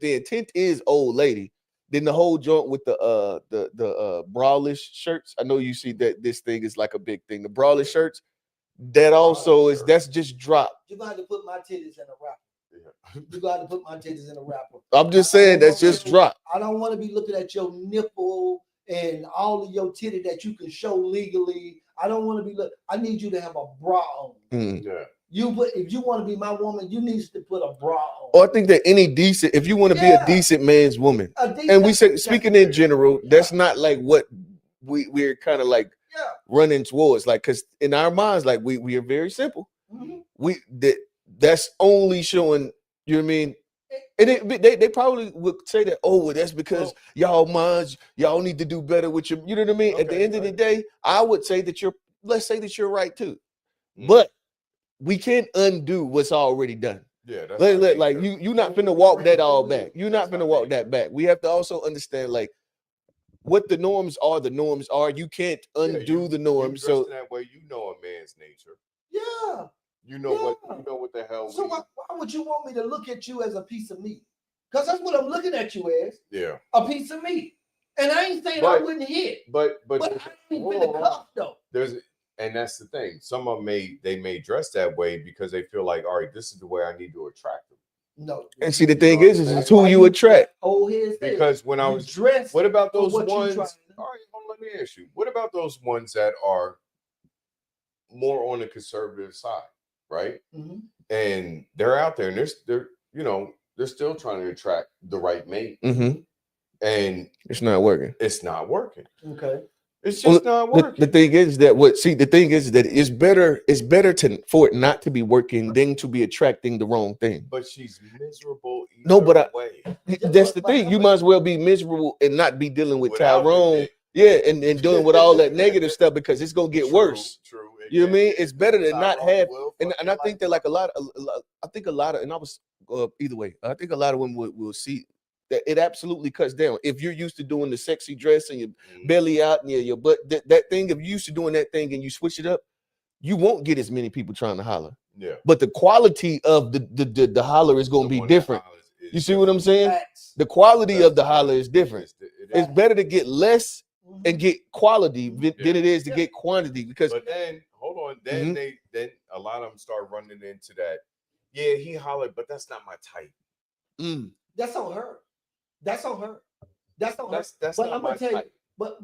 the intent is old lady, then the whole joint with the braless shirts. I know you see that this thing is like a big thing. The braless shirts, that also is that's just drop. You got to put my titties in a wrapper. You got to put my titties in a wrapper. I'm just saying that's just drop. I don't want to be looking at your nipple and all of your titty that you can show legally. I don't want to be I need you to have a bra on. Yeah. If you want to be my woman, you need to put a bra on. Or I think that any decent, if you want to be a decent man's woman, and we say speaking in general, that's not like what we're kind of like running towards, like because in our minds, like we are very simple. That's only showing, you know what I mean? And they probably would say that, oh, well, that's because y'all need to do better with your, you know what I mean? At the end of the day, I would say that let's say that you're right too. But we can't undo what's already done. Yeah, that's like you're not finna walk that all back. You're not finna walk that back. We have to also understand like what the norms are. The norms are. You can't undo the norms. So that way, you know a man's nature. Yeah. You know what the hell. So why would you want me to look at you as a piece of meat? Because that's what I'm looking at you as. Yeah. A piece of meat. And I ain't saying I wouldn't hit. But I ain't finna cuff though. And that's the thing. Some of them may dress that way because they feel like, all right, this is the way I need to attract them. No. And see, the thing is who you attract. Because when I was dressed, what about those ones? All right, let me ask you. What about those ones that are more on the conservative side, right? Mm-hmm. And they're out there, and they're still trying to attract the right mate, and it's not working. It's not working. Okay. It's just not working. The thing is that it's better for it not to be working than to be attracting the wrong thing. But she's miserable. That's the thing. You might as well be miserable and not be dealing with Tyrone. Yeah, and dealing with all that negative stuff because it's gonna get worse. True. You know what I mean? It's better to not have. And I think that like a lot of, and I was either way. I think a lot of women will see that it absolutely cuts down. If you're used to doing the sexy dress and your belly out and your butt, that thing, if you're used to doing that thing and you switch it up, you won't get as many people trying to holler. Yeah. But the quality of the holler is going to be different. You see what I'm saying? The quality of the holler is different. It's better to get less and get quality than it is to get quantity. Because but then hold on, then then a lot of them start running into that. Yeah, he hollered, but that's not my type. That's on her. That's on her. That's on her. That's but not I'm gonna tell type. you,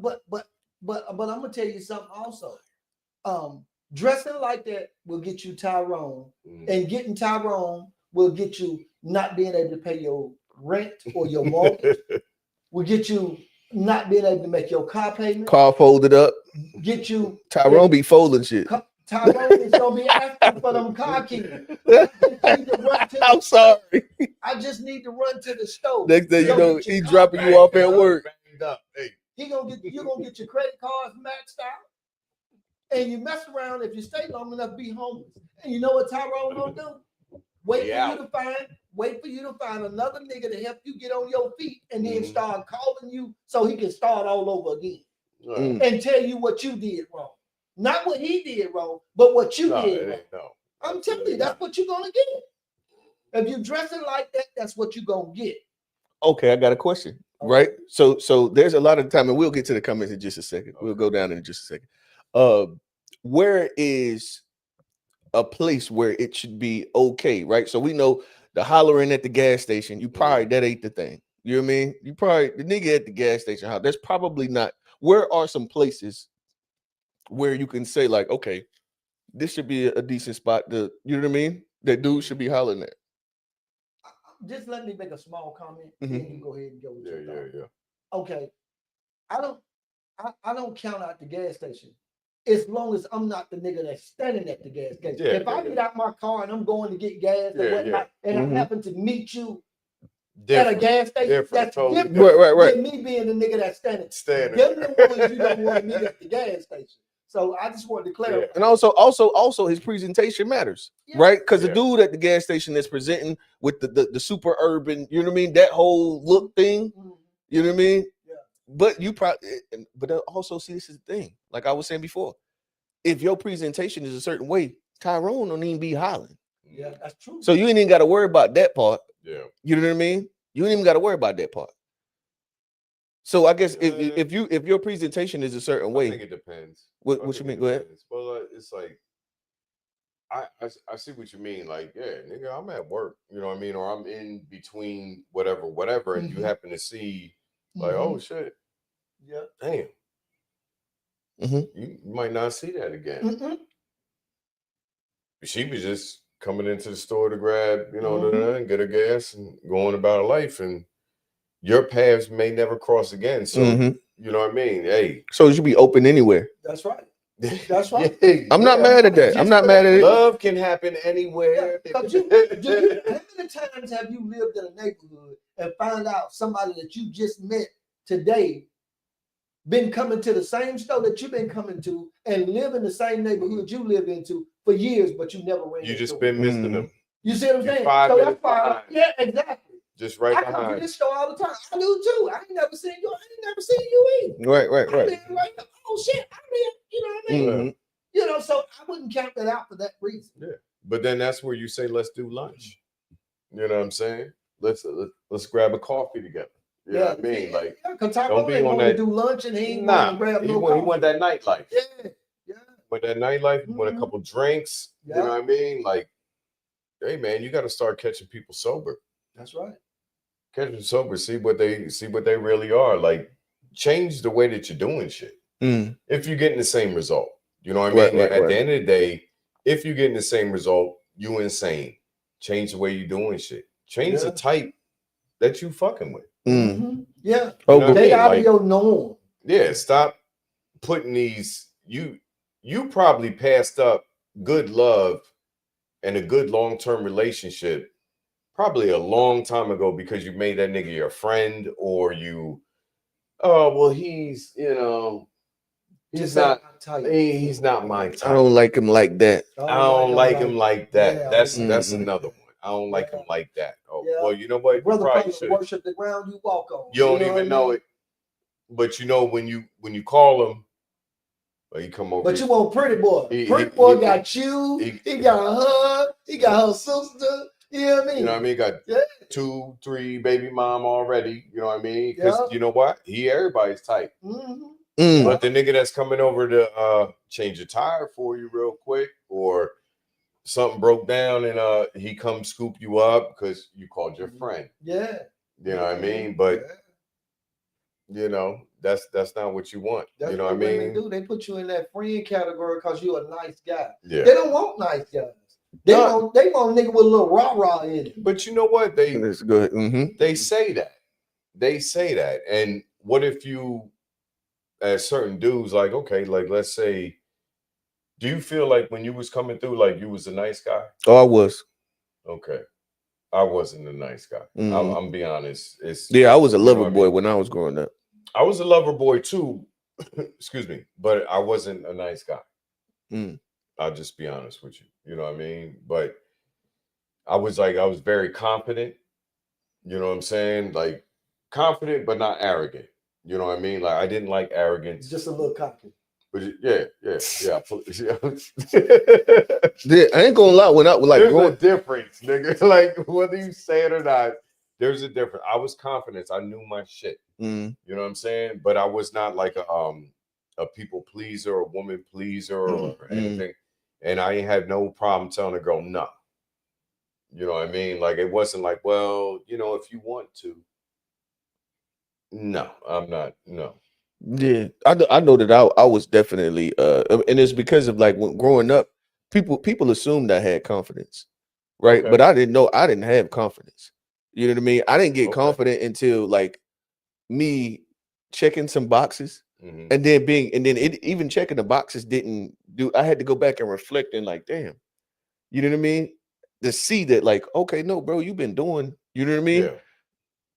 but I'm gonna tell you something also. Dressing like that will get you Tyrone, and getting Tyrone will get you not being able to pay your rent or your mortgage. Will get you not being able to make your car payment. Car folded up. Get you Tyrone be folding shit. Tyrone is gonna be asking for them car keys. I'm sorry. I just need to run to the stove. Next thing you know, he dropping you off at work. Hey. You're gonna get your credit cards maxed out. And you mess around, if you stay long enough, be homeless. And you know what Tyrone gonna do? Wait for you to find another nigga to help you get on your feet and then start calling you so he can start all over again. And tell you what you did wrong. Not what he did wrong, but what you did wrong. No. I'm telling you, that's what you're gonna get. If you're dressing like that, that's what you're gonna get. Okay, I got a question. Okay. Right? So there's a lot of time, and we'll get to the comments in just a second. Okay. We'll go down in just a second. Where is a place where it should be okay, right? So we know the hollering at the gas station, that ain't the thing. You know what I mean? You probably the nigga at the gas station, that's probably not. Where are some places where you can say, like, okay, this should be a decent spot to, you know what I mean? That dude should be hollering at. just let me make a small comment, Mhm. and you go ahead and go with your thought. Yeah. Okay, I don't count out the gas station as long as I'm not the nigga that's standing at the gas station. If I get out my car and I'm going to get gas or whatnot, and I happen to meet you at a gas station, that's totally different right. than me being the nigga that's standing. Standing. Them the ones you don't want to meet at the gas station. So I just wanted to clarify. And also his presentation matters, right? Because the Yeah. dude at the gas station that's presenting with the super urban, you know what I mean, that whole look thing, you know what I mean? Yeah. But you probably, but also see, this is the thing. Like I was saying before, if your presentation is a certain way, Tyrone don't even be hollering. Yeah, that's true. So you ain't even got to worry about that part. Yeah. You know what I mean? You ain't even got to worry about that part. So I guess if your presentation is a certain way, I think it depends. What you mean? Go ahead. Well, it's like I see what you mean. Like, yeah, nigga, I'm at work. You know what I mean? Or I'm in between whatever, and you happen to see like, oh shit, yeah, damn. You might not see that again. She was just coming into the store to grab, and get her gas and going about her life, and your paths may never cross again. So you know what I mean? Hey, so you should be open anywhere. That's right. That's right. I'm not mad at that. I'm not mad at it. Love can happen anywhere. How many times have you lived in a neighborhood and found out somebody that you just met today been coming to the same store that you've been coming to and live in the same neighborhood you live into for years, but you never ran? You just been missing them. You see what I'm saying? 5 so minutes that's why. behind. Yeah, exactly. Just right I come behind. to this store all the time. I do too. I ain't never seen you. I ain't never seen you either. Right. I mean, like, oh shit, I mean, you know what I mean? You know, so I wouldn't count that out for that reason. Yeah, but then that's where you say, let's do lunch. You know what I'm saying? Let's grab a coffee together. You know what I mean? Like, don't be on that. Do lunch and he ain't want to grab he no want that nightlife. Yeah. But that nightlife, you want a couple drinks. You know what I mean? Like, hey man, you got to start catching people sober. That's right. Catch them sober. See what they really are. Like, change the way that you're doing shit. If you're getting the same result, you know what I mean? At the end of the day, if you're getting the same result, you insane. Change the way you're doing shit. Change the type that you fucking with. Yeah. Stay out of your norm. Yeah. Stop putting these. You probably passed up good love and a good long-term relationship probably a long time ago because you made that nigga your friend, or you, he's, he's not my type. I don't like him like that. I don't like him like that. Yeah, that's another one. I don't like him like that. Oh, well, you know what? Brother, worship the ground you walk on. You don't even know it. But when you call him, he come over. But you want pretty boy. Pretty boy got you. He got a hug. He got her sister. You know what I mean? You know what I mean? Got 2, 3 baby mom already. You know what I mean? Because you know what? Everybody's type. But the nigga that's coming over to change a tire for you real quick, or something broke down and he come scoop you up because you called your friend. Yeah. You know what I mean? But that's not what you want. That's you know what I mean? They do. They put you in that friend category because you're a nice guy. Yeah. They don't want nice guys. They want a nigga with a little rah-rah in it. But you know what? That's good. They say that. They say that. And what if you, as certain dudes, like, okay, like let's say, do you feel like when you was coming through, like you was a nice guy? Oh, I was. Okay. I wasn't a nice guy. I'm be honest. I was a lover boy when I was growing up. I was a lover boy too. Excuse me. But I wasn't a nice guy. I'll just be honest with you. You know what I mean? But I was very confident. You know what I'm saying? Like confident, but not arrogant. You know what I mean? Like I didn't like arrogance. Just a little cocky. But yeah. I ain't gonna lie. When I like, there's a difference, nigga. Like whether you say it or not, there's a difference. I was confident. I knew my shit. You know what I'm saying? But I was not like a people pleaser, a woman pleaser, or anything. And I ain't had no problem telling a girl no. You know what I mean? Like it wasn't like, well, if you want to. No, I'm not. No. Yeah, I know that I was definitely and it's because of like when growing up, people assumed I had confidence, right? Okay. But I didn't know I didn't have confidence. You know what I mean? I didn't get Okay. confident until like me checking some boxes, Mhm. and then even checking the boxes didn't do. I had to go back and reflect and like, damn, you know what I mean? To see that, like, okay, no, bro, you've been doing, you know what I mean? Yeah.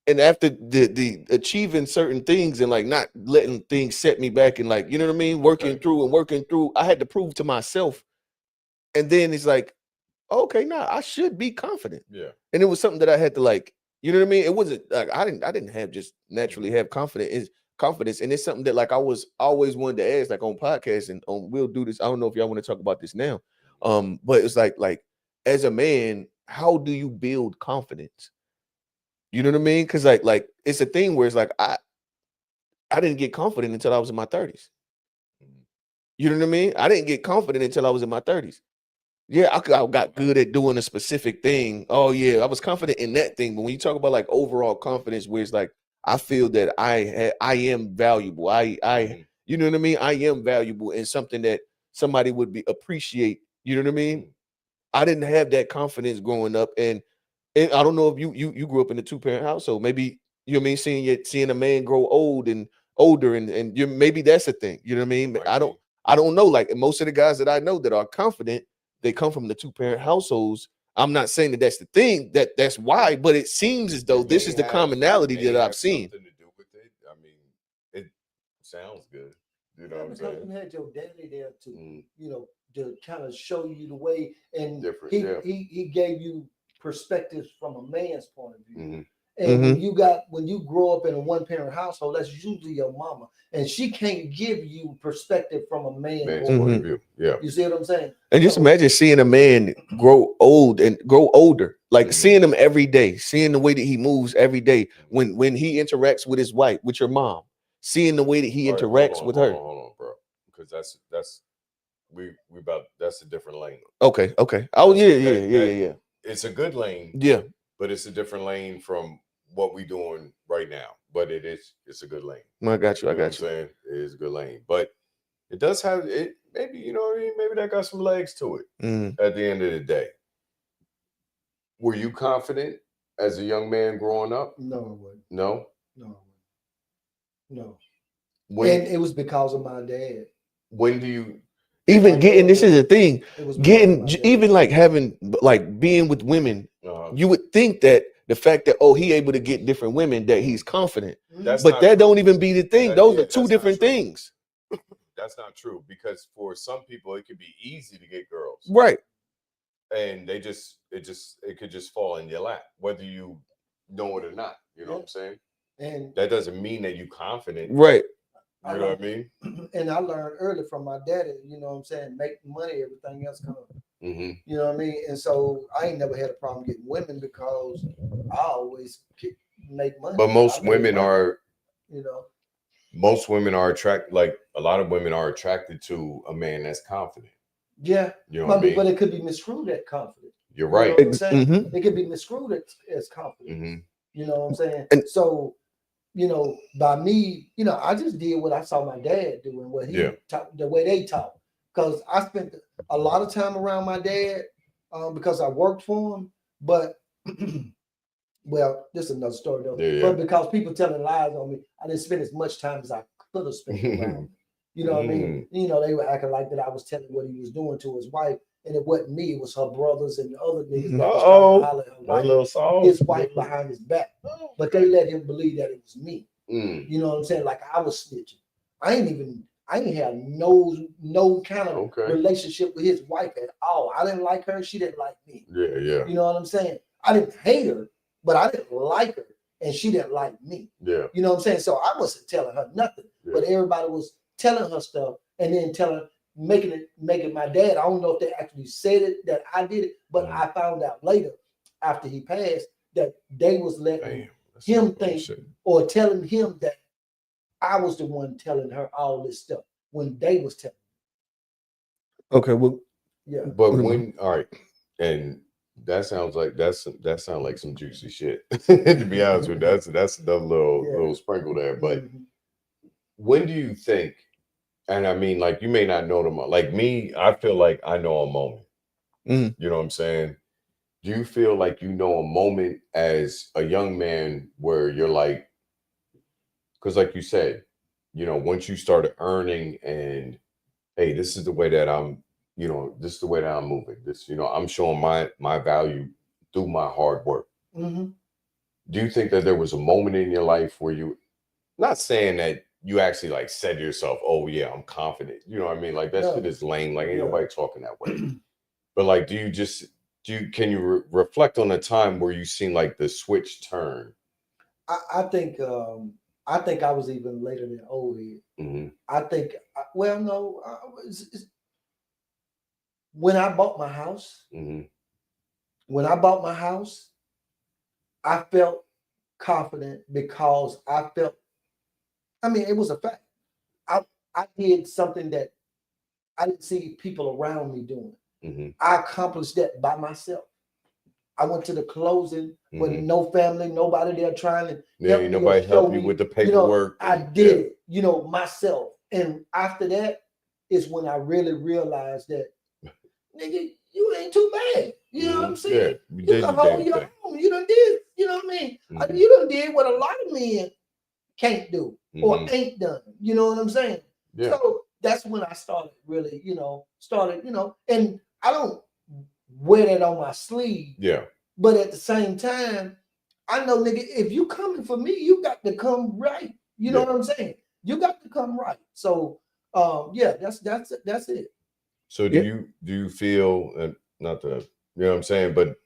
And after the achieving certain things and like not letting things set me back and like, you know what I mean, working through, I had to prove to myself. And then it's like, okay, nah, I should be confident. Yeah. And it was something that I had to like, you know what I mean? It wasn't like I didn't have just naturally have confidence. And it's something that like I was always wanted to ask, like on podcasts and on we'll do this. I don't know if y'all want to talk about this now. But it's like as a man, how do you build confidence? You know what I mean? Because like it's a thing where it's like I didn't get confident until I was in my 30s. You know what I mean? I didn't get confident until I was in my 30s. Yeah, I got good at doing a specific thing. Oh yeah, I was confident in that thing. But when you talk about like overall confidence, where it's like I feel that I am valuable. You know what I mean? I am valuable in something that somebody would be appreciate. You know what I mean? I didn't have that confidence growing up, and I don't know if you grew up in a 2-parent household. Maybe you know what I mean, seeing a man grow old and older, and you maybe that's a thing. You know what I mean? I don't know. Like most of the guys that I know that are confident, they come from the 2-parent households. I'm not saying that that's the thing, that's why, but it seems as though this is the commonality that I've seen. Something to do with it. I mean, it sounds good. You know Yeah, what I'm because saying? you had your daddy there to, Mm. you know, to kind of show you the way, and Different, he yeah. he gave you perspectives from a man's point of view. Mhm. And when you grow up in a 1-parent household, that's usually your mama, and she can't give you perspective from a man's point of view. Yeah. You see what I'm saying? And just imagine seeing a man grow old and grow older, like seeing him every day, seeing the way that he moves every day. When he interacts with his wife, with your mom, seeing the way that he interacts with her. Hold on, bro, because that's that's a different lane. Okay. Oh yeah. It's a good lane. Yeah, but it's a different lane from what we doing right now. But it's a good lane. I got you. You know what I'm saying? It is a good lane, but it does have it. Maybe you know what I mean. Maybe that got some legs to it. At the end of the day, were you confident as a young man growing up? No, I wasn't. No. And it was because of my dad. When do you even getting? This is the thing. Getting even like having like being with women. You would think that the fact that he able to get different women, that he's confident. But that don't even be the thing. Those are two different things. That's not true, because for some people it can be easy to get girls, right? And it could just fall in your lap, whether you know it or not. You know what I'm saying? And that doesn't mean that you're confident, right? You know what I mean? And I learned early from my daddy. You know what I'm saying? Make money, everything else comes. You know what I mean? And so I ain't never had a problem getting women because I always make money. But most women are, you know, most women are attracted. Like a lot of women are attracted to a man that's confident. Yeah, you know what I mean? But it could be misconstrued as confident. You're right. You know what I'm saying? It could be misconstrued as confident. You know what I'm saying? And so, you know, by me, you know, I just did what I saw my dad doing, what he taught, the way they taught. Because I spent a lot of time around my dad because I worked for him. But well, this is another story though. But because people telling lies on me, I didn't spend as much time as I could have spent around him. You know what I mean? You know, they were acting like that I was telling what he was doing to his wife, and it wasn't me. It was her brothers and the other niggas that was trying to holler at her wife, his wife behind his back. But they let him believe that it was me. You know what I'm saying? Like I was snitching. I ain't had no kind of relationship with his wife at all. I didn't like her. She didn't like me. Yeah. You know what I'm saying? I didn't hate her, but I didn't like her, and she didn't like me. You know what I'm saying? So I wasn't telling her nothing, but everybody was telling her stuff, and then making it my dad. I don't know if they actually said it that I did it, but I found out later after he passed that they was letting him think or telling him that I was the one telling her all this stuff when they was telling me. Okay, well, yeah. But when all right, and that sounds like like some juicy shit. To be honest with you, that's another little sprinkle there. But when do you think? And I mean, like you may not know them. Like me, I feel like I know a moment. You know what I'm saying? do you feel like you know a moment as a young man where you're like, because like you said, you know, once you started earning and hey, this is the way that I'm, you know, this is the way that I'm moving. This, you know, I'm showing my value through my hard work. Mm-hmm. Do you think that there was a moment in your life where you, not saying that you actually like said to yourself, oh yeah, I'm confident. You know what I mean? Like that shit is lame. Like ain't nobody talking that way. But like, can you reflect on a time where you seen like the switch turn? I think I was even later than OleHead. Mm-hmm. I think well no, when I bought my house, Mm-hmm. when I bought my house, I felt confident because I felt, I mean, it was a fact. I did something that I didn't see people around me doing. Mm-hmm. I accomplished that by myself. I went to the closing with Mm-hmm. no family, nobody there trying to Yeah, ain't nobody help you with the paperwork. You know, I did it, you know, myself. And after that is when I really realized that, nigga, you ain't too bad. You know what I'm saying? Yeah, you can hold your own. You done did, you know what I mean? Mm-hmm. You done did what a lot of men can't do or Mm-hmm. ain't done. You know what I'm saying? Yeah. So that's when I started really, and I don't wear that on my sleeve. Yeah. But at the same time, I know, nigga, if you coming for me, you got to come right. You know what I'm saying? You got to come right. So, yeah, that's it. So do you feel, not the, you know what I'm saying, but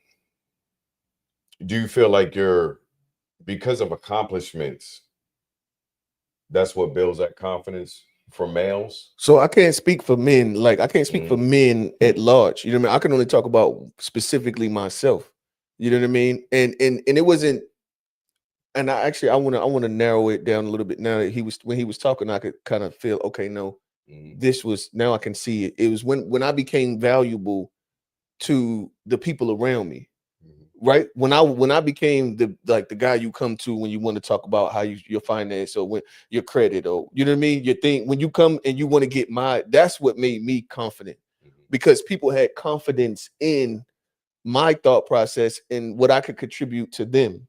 do you feel like because of accomplishments, that's what builds that confidence for males? So I can't speak for men. Like I can't speak for men at large. You know what I mean? I can only talk about specifically myself. You know what I mean? And it wasn't. And I want to narrow it down a little bit. Now that when he was talking, I could kind of feel okay. No, this was, now I can see it. It was when I became valuable to the people around me. Right, when I became the guy you come to when you want to talk about how your finance or when your credit, or you know what I mean, your thing, when you come and you want to get that's what made me confident, because people had confidence in my thought process and what I could contribute to them,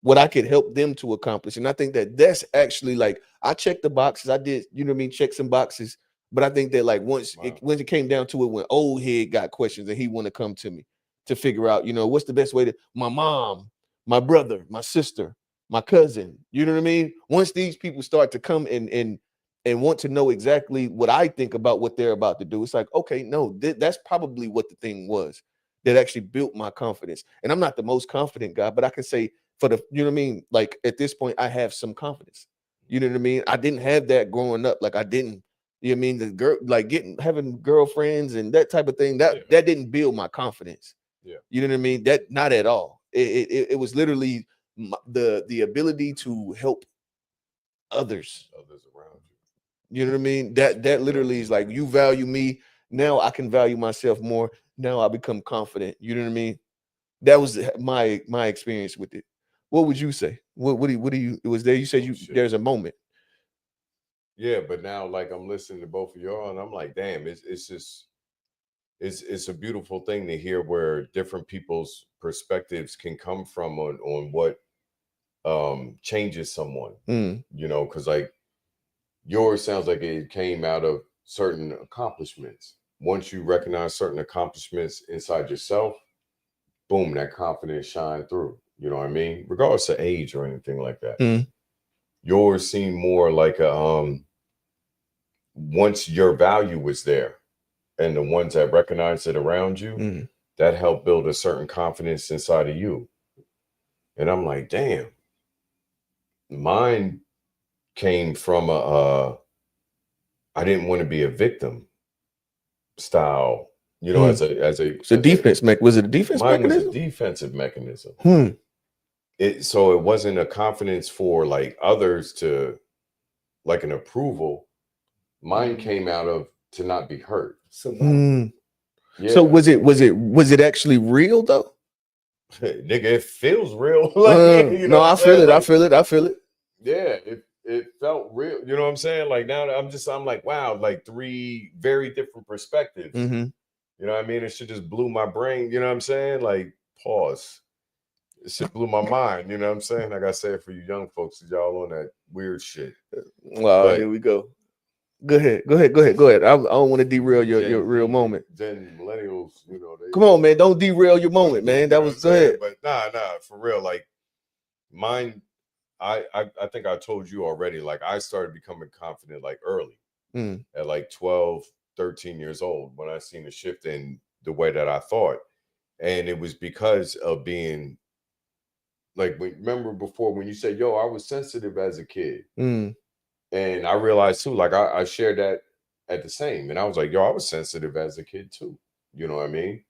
what I could help them to accomplish. And I think that's actually, like, I checked the boxes. I did, you know what I mean, check some boxes. But I think that, like, once it came down to it, when OleHead got questions and he want to come to me to figure out, you know, what's the best way to, my mom, my brother, my sister, my cousin, you know what I mean? Once these people start to come and want to know exactly what I think about what they're about to do, it's like, okay, no, that's probably what the thing was that actually built my confidence. And I'm not the most confident guy, but I can say, for the, you know what I mean? Like at this point, I have some confidence. You know what I mean? I didn't have that growing up. Like I didn't, you know what I mean? The girl, like having girlfriends and that type of thing, that didn't build my confidence. Yeah. You know what I mean? That, not at all. It was literally the ability to help others around you. You know what I mean? That literally is like, you value me, now I can value myself more. Now I become confident. You know what I mean? That was my experience with it. What would you say? What do you, it was there, you said there's a moment. Yeah, but now, like, I'm listening to both of y'all and I'm like, damn, it's just it's a beautiful thing to hear where different people's perspectives can come from on what changes someone. You know, because like yours sounds like it came out of certain accomplishments. Once you recognize certain accomplishments inside yourself, boom, that confidence shine through. You know what I mean? Regardless of age or anything like that. Yours seemed more like a once your value was there and the ones that recognized it around you, that helped build a certain confidence inside of you. And I'm like, damn, mine came from I didn't want to be a victim style, you know, as a defense was it a defense mine mechanism? was a defensive mechanism. So it wasn't a confidence for like others to, like, an approval. Mine came out of to not be hurt. Yeah. So was it actually real though? Nigga, it feels real. Like, you know, no, I feel it. Like, I feel it. Yeah, it felt real. You know what I'm saying? Like now I'm like, wow, like three very different perspectives. You know what I mean? It should just blew my brain. You know what I'm saying? Like, pause. It shit blew my mind. You know what I'm saying? Like I said, for you young folks, y'all on that weird shit. Wow, But- here we go. Go ahead. I don't want to derail your real moment. Then millennials, you know, they Come on, man. Don't derail your moment, man. That was good. But nah, for real. Like mine, I think I told you already. Like I started becoming confident like early, at like 12, 13 years old, when I seen a shift in the way that I thought. And it was because of being like, remember before when you said, yo, I was sensitive as a kid. And I realized too, like I shared that at the same. And I was like, yo, I was sensitive as a kid too. You know what I mean?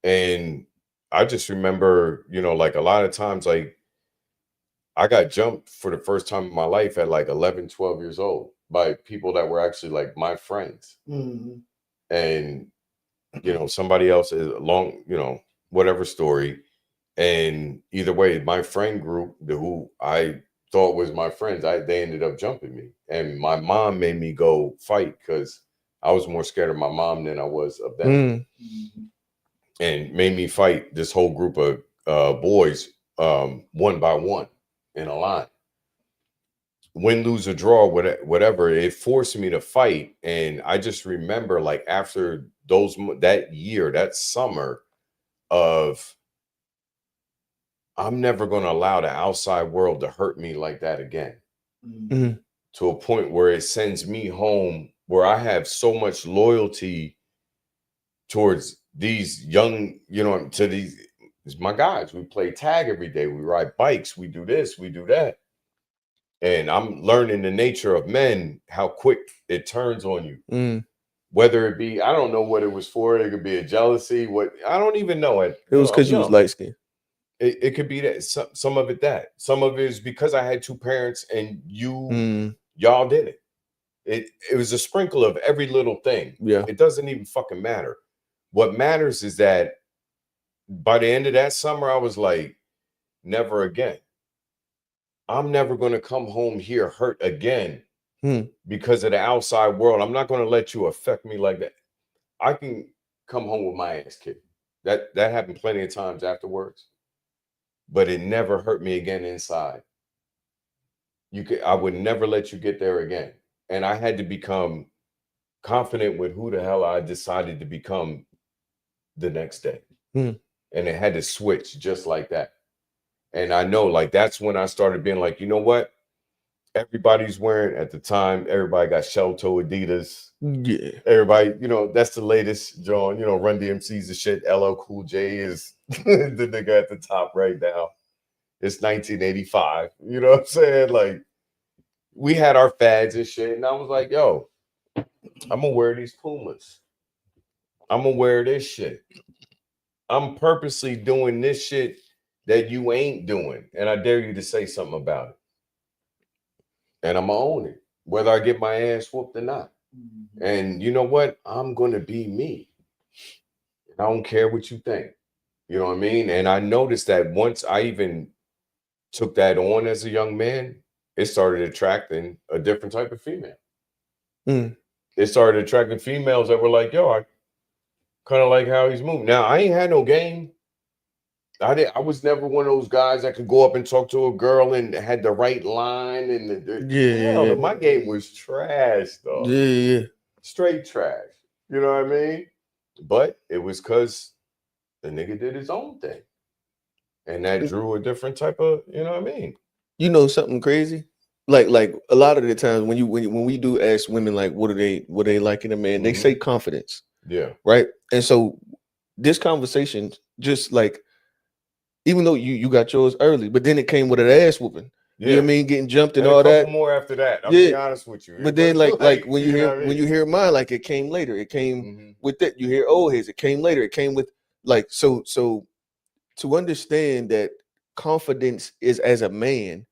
And I just remember, you know, like a lot of times, like I got jumped for the first time in my life at like 11, 12 years old by people that were actually like my friends. And, you know, somebody else is along, you know, whatever story. And either way, my friend group, who I thought was my friends, they ended up jumping me. And my mom made me go fight because I was more scared of my mom than I was of them. And made me fight this whole group of boys one by one in a line. Win, lose, or draw, whatever, it forced me to fight. And I just remember, like, after that summer of, I'm never going to allow the outside world to hurt me like that again. To a point where it sends me home, where I have so much loyalty towards these young, you know, to these my guys. We play tag every day. We ride bikes. We do this. We do that. And I'm learning the nature of men, how quick it turns on you. Whether it be, I don't know what it was for. It could be a jealousy. I don't even know it. It was because you was light skinned. It could be that some of it that. Some of it is because I had two parents and y'all did it. It was a sprinkle of every little thing. Yeah. It doesn't even fucking matter. What matters is that by the end of that summer, I was like, never again. I'm never going to come home here hurt again because of the outside world. I'm not going to let you affect me like that. I can come home with my ass kicked. That happened plenty of times afterwards, but it never hurt me again inside. I would never let you get there again. And I had to become confident with who the hell I decided to become the next day. And it had to switch just like that. And I know, like, that's when I started being like, you know what? Everybody's wearing, at the time, everybody got shell toe Adidas. Yeah. Everybody, you know, that's the latest, John. You know, Run DMC's the shit. LL Cool J is the nigga at the top right now. It's 1985. You know what I'm saying? Like, we had our fads and shit. And I was like, yo, I'm going to wear these Pumas. I'm going to wear this shit. I'm purposely doing this shit that you ain't doing. And I dare you to say something about it. And I'm going to own it, whether I get my ass whooped or not. And you know what? I'm going to be me. I don't care what you think. You know what I mean? And I noticed that once I even took that on as a young man, it started attracting a different type of female. It started attracting females that were like, yo, I kind of like how he's moving. Now, I ain't had no game. I was never one of those guys that could go up and talk to a girl and had the right line. And my game was trash, though. Yeah. Straight trash. You know what I mean? But it was because the nigga did his own thing. And that drew a different type of, you know what I mean? You know something crazy? Like a lot of the times when we do ask women, like, what do they like in a man, they say confidence. Yeah. Right. And so this conversation, just like, even though you got yours early, but then it came with an ass whooping. Yeah. You know what I mean? Getting jumped and all that. More after that. I'll be honest with you. But then like when you hear mine, like, it came later. It came with that. You hear OleHeads, it came later. It came with, like, so to understand that confidence is, as a man,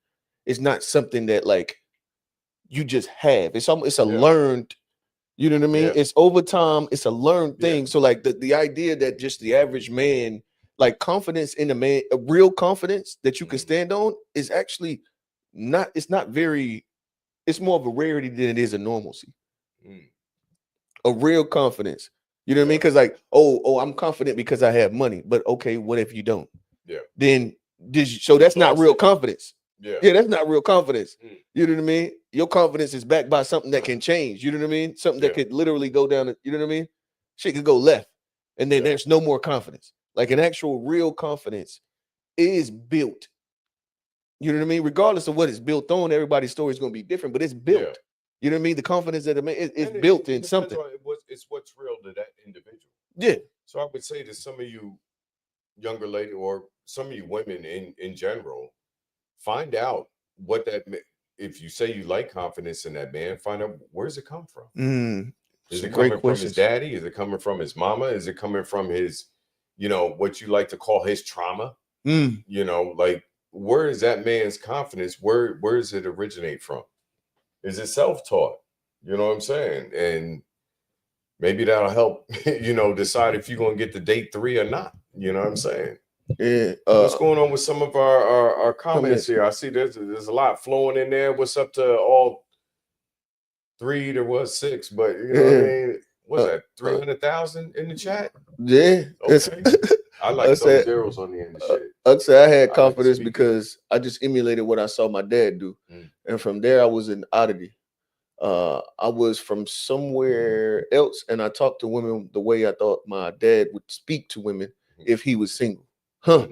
is not something that, like, you just have. It's a learned, you know what I mean? It's over time, it's a learned thing. So like the idea that just the average man, like, confidence in a man, a real confidence that you can stand on, is actually not, it's more of a rarity than it is a normalcy. A real confidence. You know what I mean? Because like, oh, I'm confident because I have money. But okay, what if you don't? Yeah. Then so that's not real confidence. Yeah. Yeah, that's not real confidence. Mm. You know what I mean? Your confidence is backed by something that can change. You know what I mean? Something that could literally go down. You know what I mean? Shit could go left, and then there's no more confidence. Like an actual real confidence is built. You know what I mean? Regardless of what it's built on, everybody's story is going to be different, but it's built. Yeah. You know what I mean? The confidence that it man is built in something. It's what's real to that individual. Yeah. So I would say to some of you younger lady or some of you women in general, find out what that. If you say you like confidence in that man, find out where does it come from. Is it coming from his daddy? Is it coming from his mama? Is it coming from his, what you like to call his trauma? Like, where is that man's confidence? Where does it originate from? Is it self-taught? You know what I'm saying? And maybe that'll help, decide if you're going to get to date 3 or not. You know what I'm saying? Yeah. What's going on with some of our comments here? I see there's a lot flowing in there. What's up to all 3? There was 6, but you know what I mean? What's that? 300,000 in the chat? Yeah. Okay. I like those zeros on the end of shit. I'd say I had confidence because I just emulated what I saw my dad do. And from there, I was an oddity. I was from somewhere else, and I talked to women the way I thought my dad would speak to women if he was single. Huh.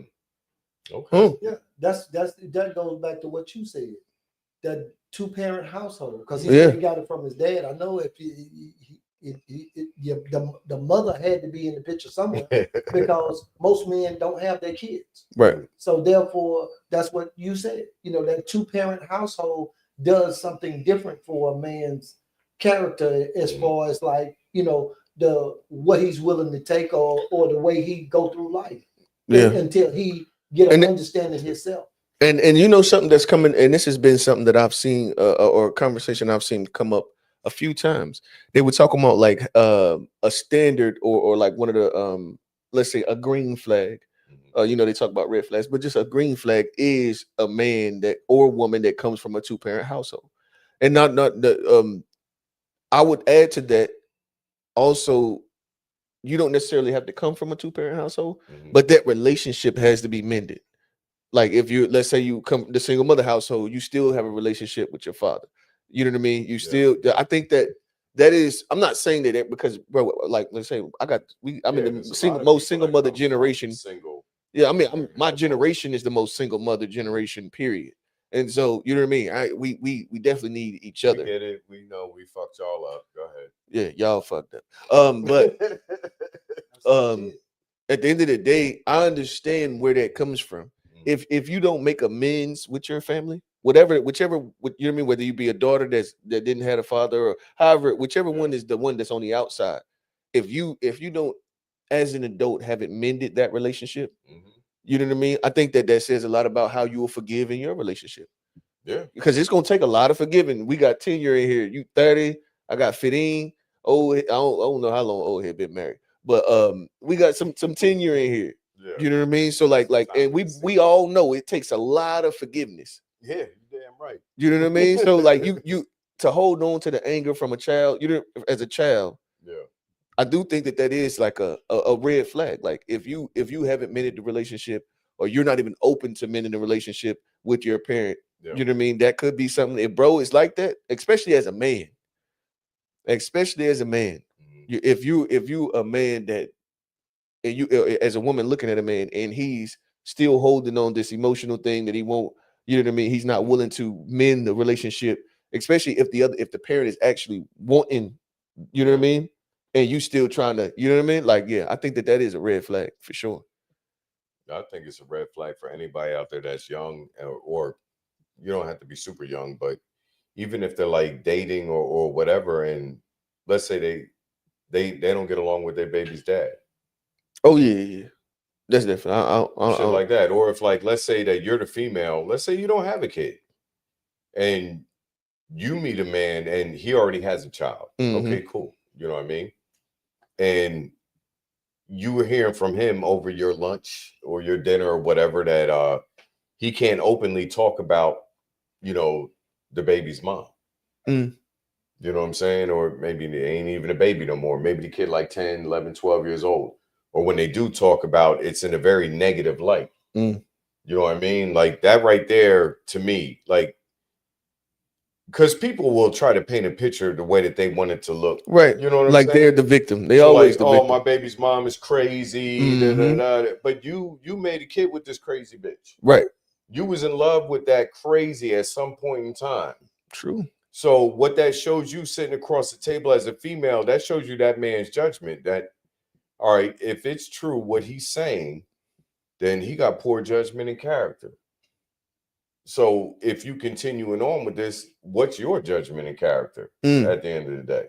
Okay. Yeah, that goes back to what you said. That 2-parent household, because he got it from his dad. I know if the mother had to be in the picture somewhere because most men don't have their kids. Right. So therefore, that's what you said. That 2-parent household does something different for a man's character as far as like, the what he's willing to take or the way he go through life. Yeah. Until he get an understanding himself. And something that's coming, and this has been something that I've seen or a conversation I've seen come up a few times. They were talking about like a standard or like one of the let's say a green flag. They talk about red flags, but just a green flag is a man that or woman that comes from a 2-parent household. And not the I would add to that also, you don't necessarily have to come from a 2-parent household, but that relationship has to be mended. Like if let's say you come the single mother household, you still have a relationship with your father. You know what I mean? You still, I think that is, I'm not saying that because, bro, like let's say I'm in the most single mother generation. Yeah, I mean, my generation is the most single mother generation, period. And so, you know what I mean? We definitely need each other. We get it. We know we fucked y'all up. Go ahead. Yeah, y'all fucked up. But at the end of the day, I understand where that comes from. If you don't make amends with your family, whichever, you know what I mean, whether you be a daughter that didn't have a father or however, whichever one is the one that's on the outside, if you don't, as an adult, haven't mended that relationship, you know what I mean? I think that says a lot about how you will forgive in your relationship. Yeah, because it's gonna take a lot of forgiving. We got tenure in here. You 30, I got 15. I don't know how long OleHead been married, but we got some tenure in here. Yeah. You know what I mean? So like, and we all know it takes a lot of forgiveness. Yeah, you're damn right. You know what I mean? So like you to hold on to the anger from a child, as a child. Yeah. I do think that is like a red flag. Like if you haven't mended the relationship, or you're not even open to mending the relationship with your parent, you know what I mean? That could be something. If bro is like that, especially as a man. If you a man that, and you as a woman looking at a man and he's still holding on this emotional thing that he won't, you know what I mean? He's not willing to mend the relationship, especially if the parent is actually wanting, you know what I mean? And you still trying to, you know what I mean? Like, yeah, I think that is a red flag for sure. I think it's a red flag for anybody out there that's young, or you don't have to be super young, but even if they're like dating or whatever, and let's say they don't get along with their baby's dad. Oh yeah. That's different. Shit like that. Or if, like, let's say that you're the female, let's say you don't have a kid, and you meet a man and he already has a child. Okay, cool. You know what I mean? And you were hearing from him over your lunch or your dinner or whatever that he can't openly talk about, the baby's mom. You know what I'm saying? Or maybe they ain't even a baby no more. Maybe the kid like 10, 11, 12 years old. Or when they do talk about it's in a very negative light. You know what I mean? Like that right there to me, like, because people will try to paint a picture the way that they want it to look. Right. You know what I'm like saying? They're the victim. They so always like, the victim. My baby's mom is crazy. But you made a kid with this crazy bitch. Right. You was in love with that crazy at some point in time. True. So what that shows you sitting across the table as a female, that shows you that man's judgment that, all right, if it's true what he's saying, then he got poor judgment and character. So if you continuing on with this, what's your judgment and character at the end of the day?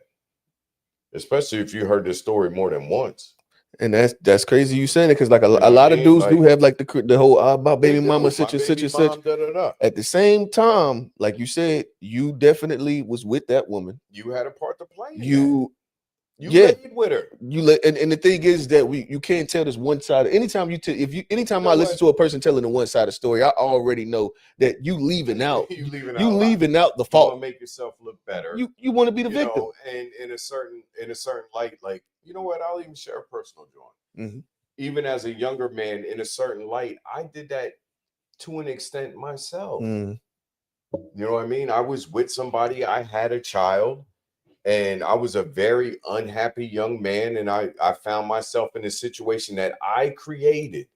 Especially if you heard this story more than once. And that's crazy you saying it, because like a lot of dudes do have like the whole my baby mama such and such and such. At the same time, like you said, you definitely was with that woman. You had a part to play in you that. Laid with her. And the thing is that you can't tell this one side. Anytime I listen to a person telling the one side of story, I already know that you leaving out. you leaving out the fault. You want to make yourself look better. You want to be the victim. And in a certain light, like, you know what? I'll even share a personal joint. Even as a younger man, in a certain light, I did that to an extent myself. You know what I mean? I was with somebody. I had a child. And I was a very unhappy young man. And I found myself in a situation that I created.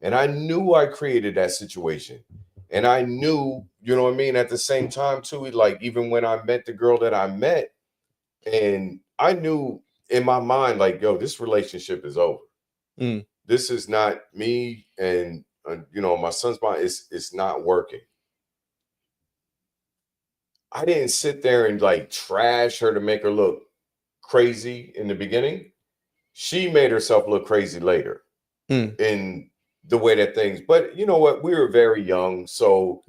And I knew I created that situation. And I knew, you know what I mean? At the same time, too, like, even when I met the girl that I met, and I knew in my mind, like, yo, this relationship is over. This is not me. And, my son's mind, it's not working. I didn't sit there and like trash her to make her look crazy in the beginning. She made herself look crazy later in the way that things, but you know what? We were very young. So,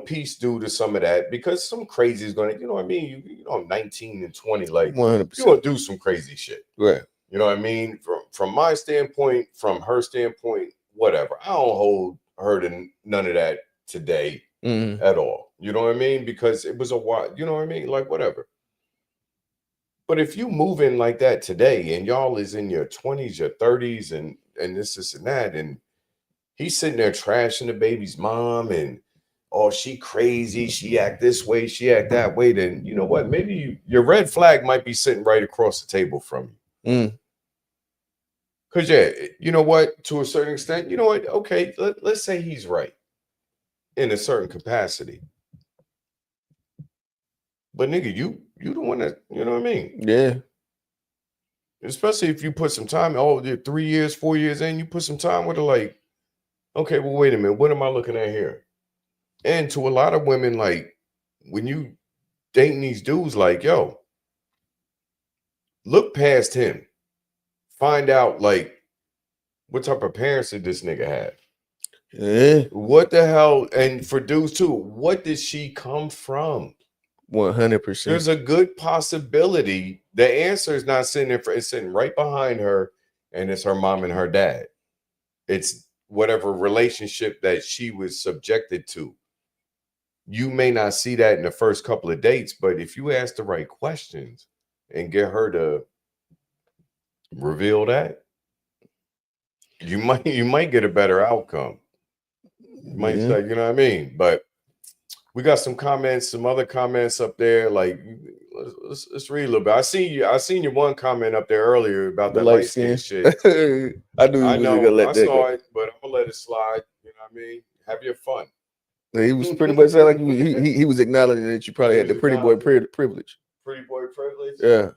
peace due to some of that, because some crazy is going to, you know what I mean? You know, 19 and 20, like 100%. You're going to do some crazy shit. Right. You know what I mean? From my standpoint, from her standpoint, whatever. I don't hold her to none of that today. At all. You know what I mean? Because it was a while, you know what I mean? Like, whatever. But if you move in like that today and y'all is in your 20s, your 30s, and this and that, and he's sitting there trashing the baby's mom and, oh, she crazy, she act this way, she act that way, then you know what? Maybe your red flag might be sitting right across the table from you. Because, you know what? To a certain extent, you know what? Okay, let's say he's right in a certain capacity. But nigga, you the one that, you know what I mean? Yeah. Especially if you put some time, 3 years, 4 years in, you put some time with her, like, okay, well, wait a minute, what am I looking at here? And to a lot of women, like, when you dating these dudes, like, yo, look past him. Find out, like, what type of parents did this nigga have? Yeah. What the hell? And for dudes too, what did she come from? 100%. There's a good possibility the answer is not sitting there, it's sitting right behind her, and it's her mom and her dad. It's whatever relationship that she was subjected to. You may not see that in the first couple of dates, but if you ask the right questions and get her to reveal that, you might get a better outcome. You might say, you know what I mean? But we got some comments, some other comments up there. Like, let's read a little bit. I seen your one comment up there earlier about the light skin shit. I know. I saw it, but I'm gonna let it slide. You know what I mean? Have your fun. He was pretty much like he was acknowledging that you probably had the pretty boy privilege. Pretty boy privilege. Yeah.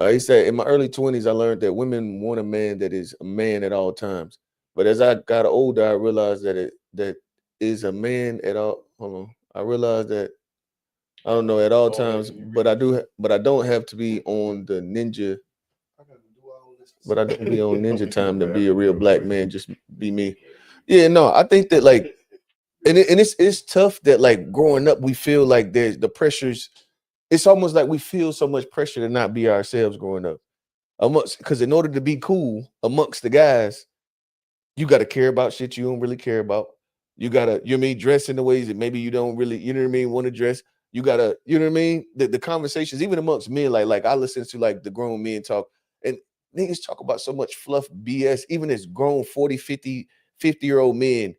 He said, in my early 20s, I learned that women want a man that is a man at all times. But as I got older, I realized that is a man at all. Hold on. I realized that I don't know at all times, but I don't have to be on the ninja. But I don't be on ninja time to be a real black man. Just be me. Yeah, no, I think that like, and it's tough that like growing up, we feel like there's the pressures. It's almost like we feel so much pressure to not be ourselves growing up. Because in order to be cool amongst the guys, you got to care about shit you don't really care about. You got to, you know what I mean, dress in the ways that maybe you don't really, you know what I mean, want to dress. You gotta, you know what I mean? The conversations, even amongst men, like I listen to like the grown men talk, and niggas talk about so much fluff BS, even as grown 40, 50-year-old men,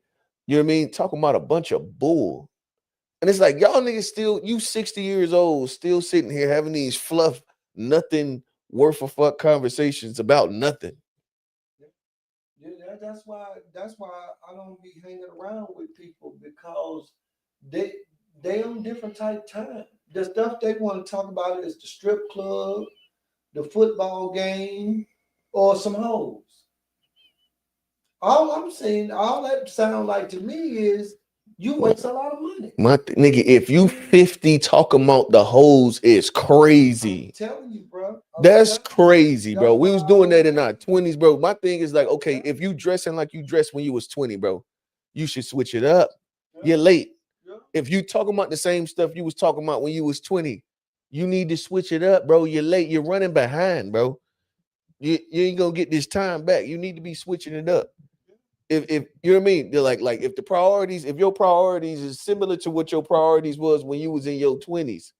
you know what I mean? Talking about a bunch of bull. And it's like, y'all niggas still, you 60 years old, still sitting here having these fluff, nothing worth a fuck conversations about nothing. Yeah, that's why I don't be hanging around with people, because they on different type time. The stuff they want to talk about is the strip club, the football game, or some hoes. All I'm saying, all that sound like to me is you waste a lot of money. Nigga, if you 50 talking about the hoes is crazy. I'm telling you, bro. That's crazy, bro. We was doing that in our 20s, bro. My thing is like, okay, if you dressing like you dressed when you was 20, bro, you should switch it up. You're late. If you talking about the same stuff you was talking about when you was 20, you need to switch it up, bro. You're late. You're running behind, bro. You ain't gonna get this time back. You need to be switching it up. If you know what I mean, they're like if the priorities, if your priorities is similar to what your priorities was when you was in your 20s,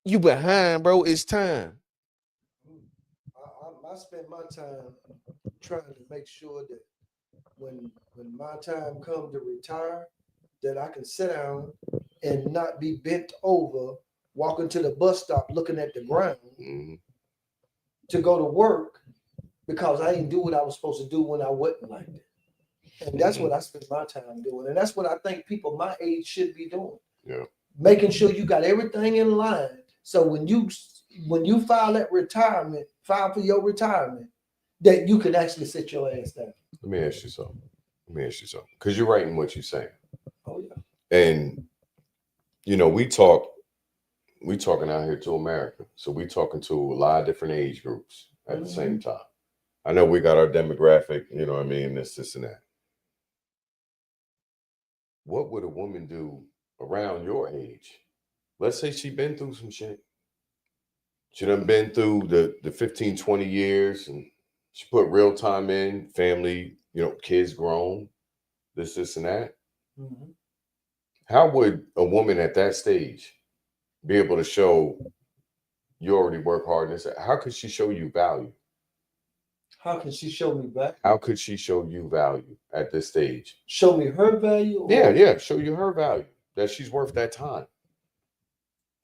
you behind, bro. It's time. I spend my time trying to make sure that when my time comes to retire, that I can sit down and not be bent over, walking to the bus stop looking at the ground to go to work, because I didn't do what I was supposed to do when I wasn't like that. And that's what I spend my time doing. And that's what I think people my age should be doing. Yeah. Making sure you got everything in line. So when you file for your retirement, that you can actually sit your ass down. Let me ask you something. Because you're right in what you're saying. Oh yeah. And you know, we talking out here to America. So we talking to a lot of different age groups at the same time. I know we got our demographic, you know what I mean, this and that. What would a woman do around your age? Let's say she been through some shit. She done been through the 15, 20 years, and she put real time in, family, you know, kids grown, this and that. Mm-hmm. How would a woman at that stage be able to show you already work hard? And how could she show you value? How can she show me value? How could she show you value at this stage? Show me her value? Yeah. Show you her value, that she's worth that time.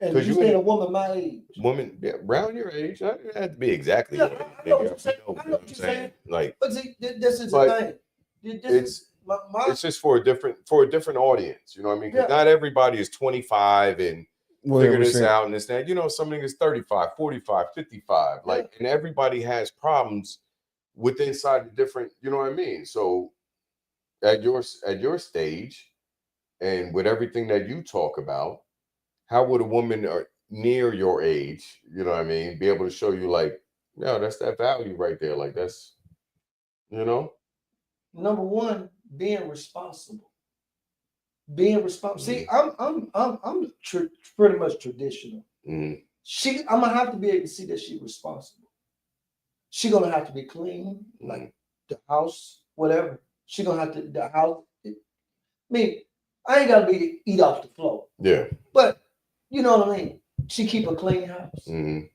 And you saying a woman my age? Woman, yeah, around your age. I don't have to be exactly. Yeah, I know what you're saying. Like, but see, this is the thing. It's just for a different audience. You know what I mean? Because not everybody is 25 and figure this out and this, that. You know, some niggas 35, 45, 55. Like, and everybody has problems inside the different, you know what I mean? So at your stage and with everything that you talk about, how would a woman near your age, you know what I mean, be able to show you like, no, that's that value right there. Like that's, you know? Number one, being responsible. See, I'm pretty much traditional. I'm gonna have to be able to see that she's responsible. She's gonna have to be clean, like the house, whatever. She's gonna have to the house. I mean, I ain't gotta be eat off the floor. Yeah. But you know what I mean? She keep a clean house. Mm-hmm.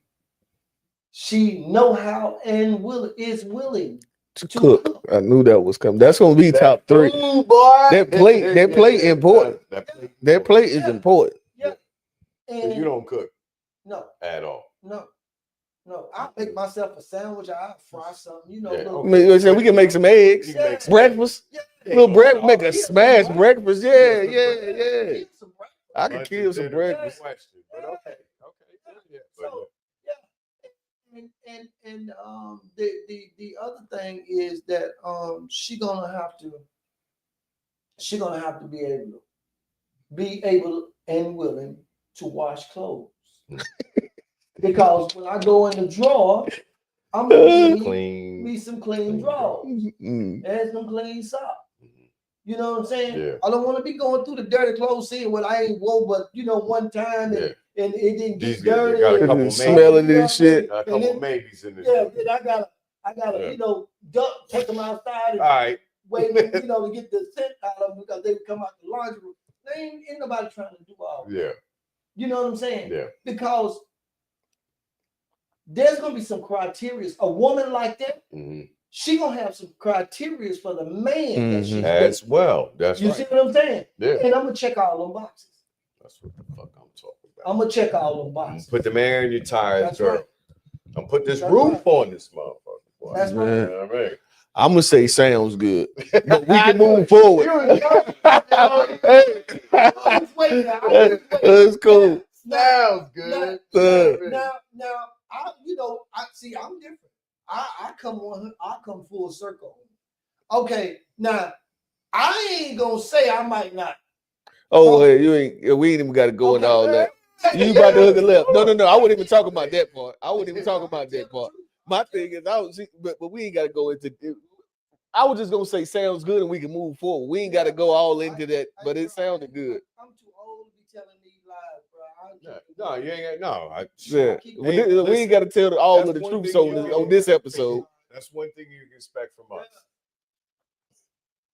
She know how and is willing to cook. I knew that was coming. That's gonna be top 3. Ooh, boy. That plate important. That plate is important. Yeah. And you don't cook. No. At all. No. I make myself a sandwich. I fry something. You know. Okay. We can make some eggs. Breakfast. Little breakfast. Make a smash breakfast. Yeah. I can kill some breakfast. But okay. And the other thing is that she gonna have to be able and willing to wash clothes. Because when I go in the drawer, I'm gonna need some clean drawers and some clean socks. You know what I'm saying? Yeah. I don't want to be going through the dirty clothes, seeing what I ain't wore, but one time and it didn't get dirty. Got a couple smelling this shit. A couple maybes in this. Yeah, then I gotta take them outside and all right. wait, to get the scent out of them because they would come out the laundry room. ain't nobody trying to do all that. Yeah. You know what I'm saying? Yeah. Because there's gonna be some criteria. A woman like that, she gonna have some criteria for the man that she's as well. That's you right. see what I'm saying? Yeah. And I'm gonna check all them boxes. That's what the fuck I'm talking about. I'm gonna check all them boxes. Put the air in your tires, That's girl. right. I'm put this roof on this motherfucker. Boy. That's right. You know what I mean? I'm gonna say sounds good, but we can move forward. It's cool. Sounds good. Now, I'm different. I come full circle. Okay, now I ain't gonna say I might not. Oh, hey, we ain't even got to go into all that. You about to hook a left? No. I wouldn't even talk about that part. My thing is, but we ain't got to go into. I was just gonna say sounds good and we can move forward. We ain't got to go all into that, but it sounded good. I'm too old to be telling these lies, bro. No, you ain't got we ain't got to tell all of the truth on this episode. That's one thing you can expect from us.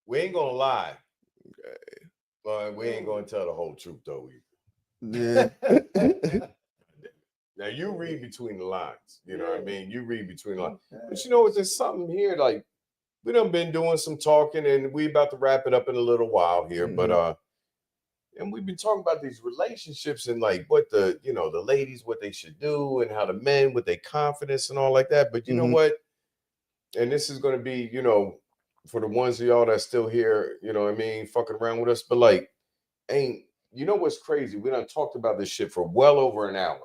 We ain't gonna lie, but we ain't gonna tell the whole truth though. Yeah. Now you read between the lines. You know what I mean? You read between the lines. But you know what? There's something here like we done been doing some talking, and we about to wrap it up in a little while here. But and we've been talking about these relationships and like what the ladies what they should do and how the men with their confidence and all like that. But you know what? And this is going to be for the ones of y'all that's still here, you know what I mean, fucking around with us. But like, you know what's crazy? We done talked about this shit for well over an hour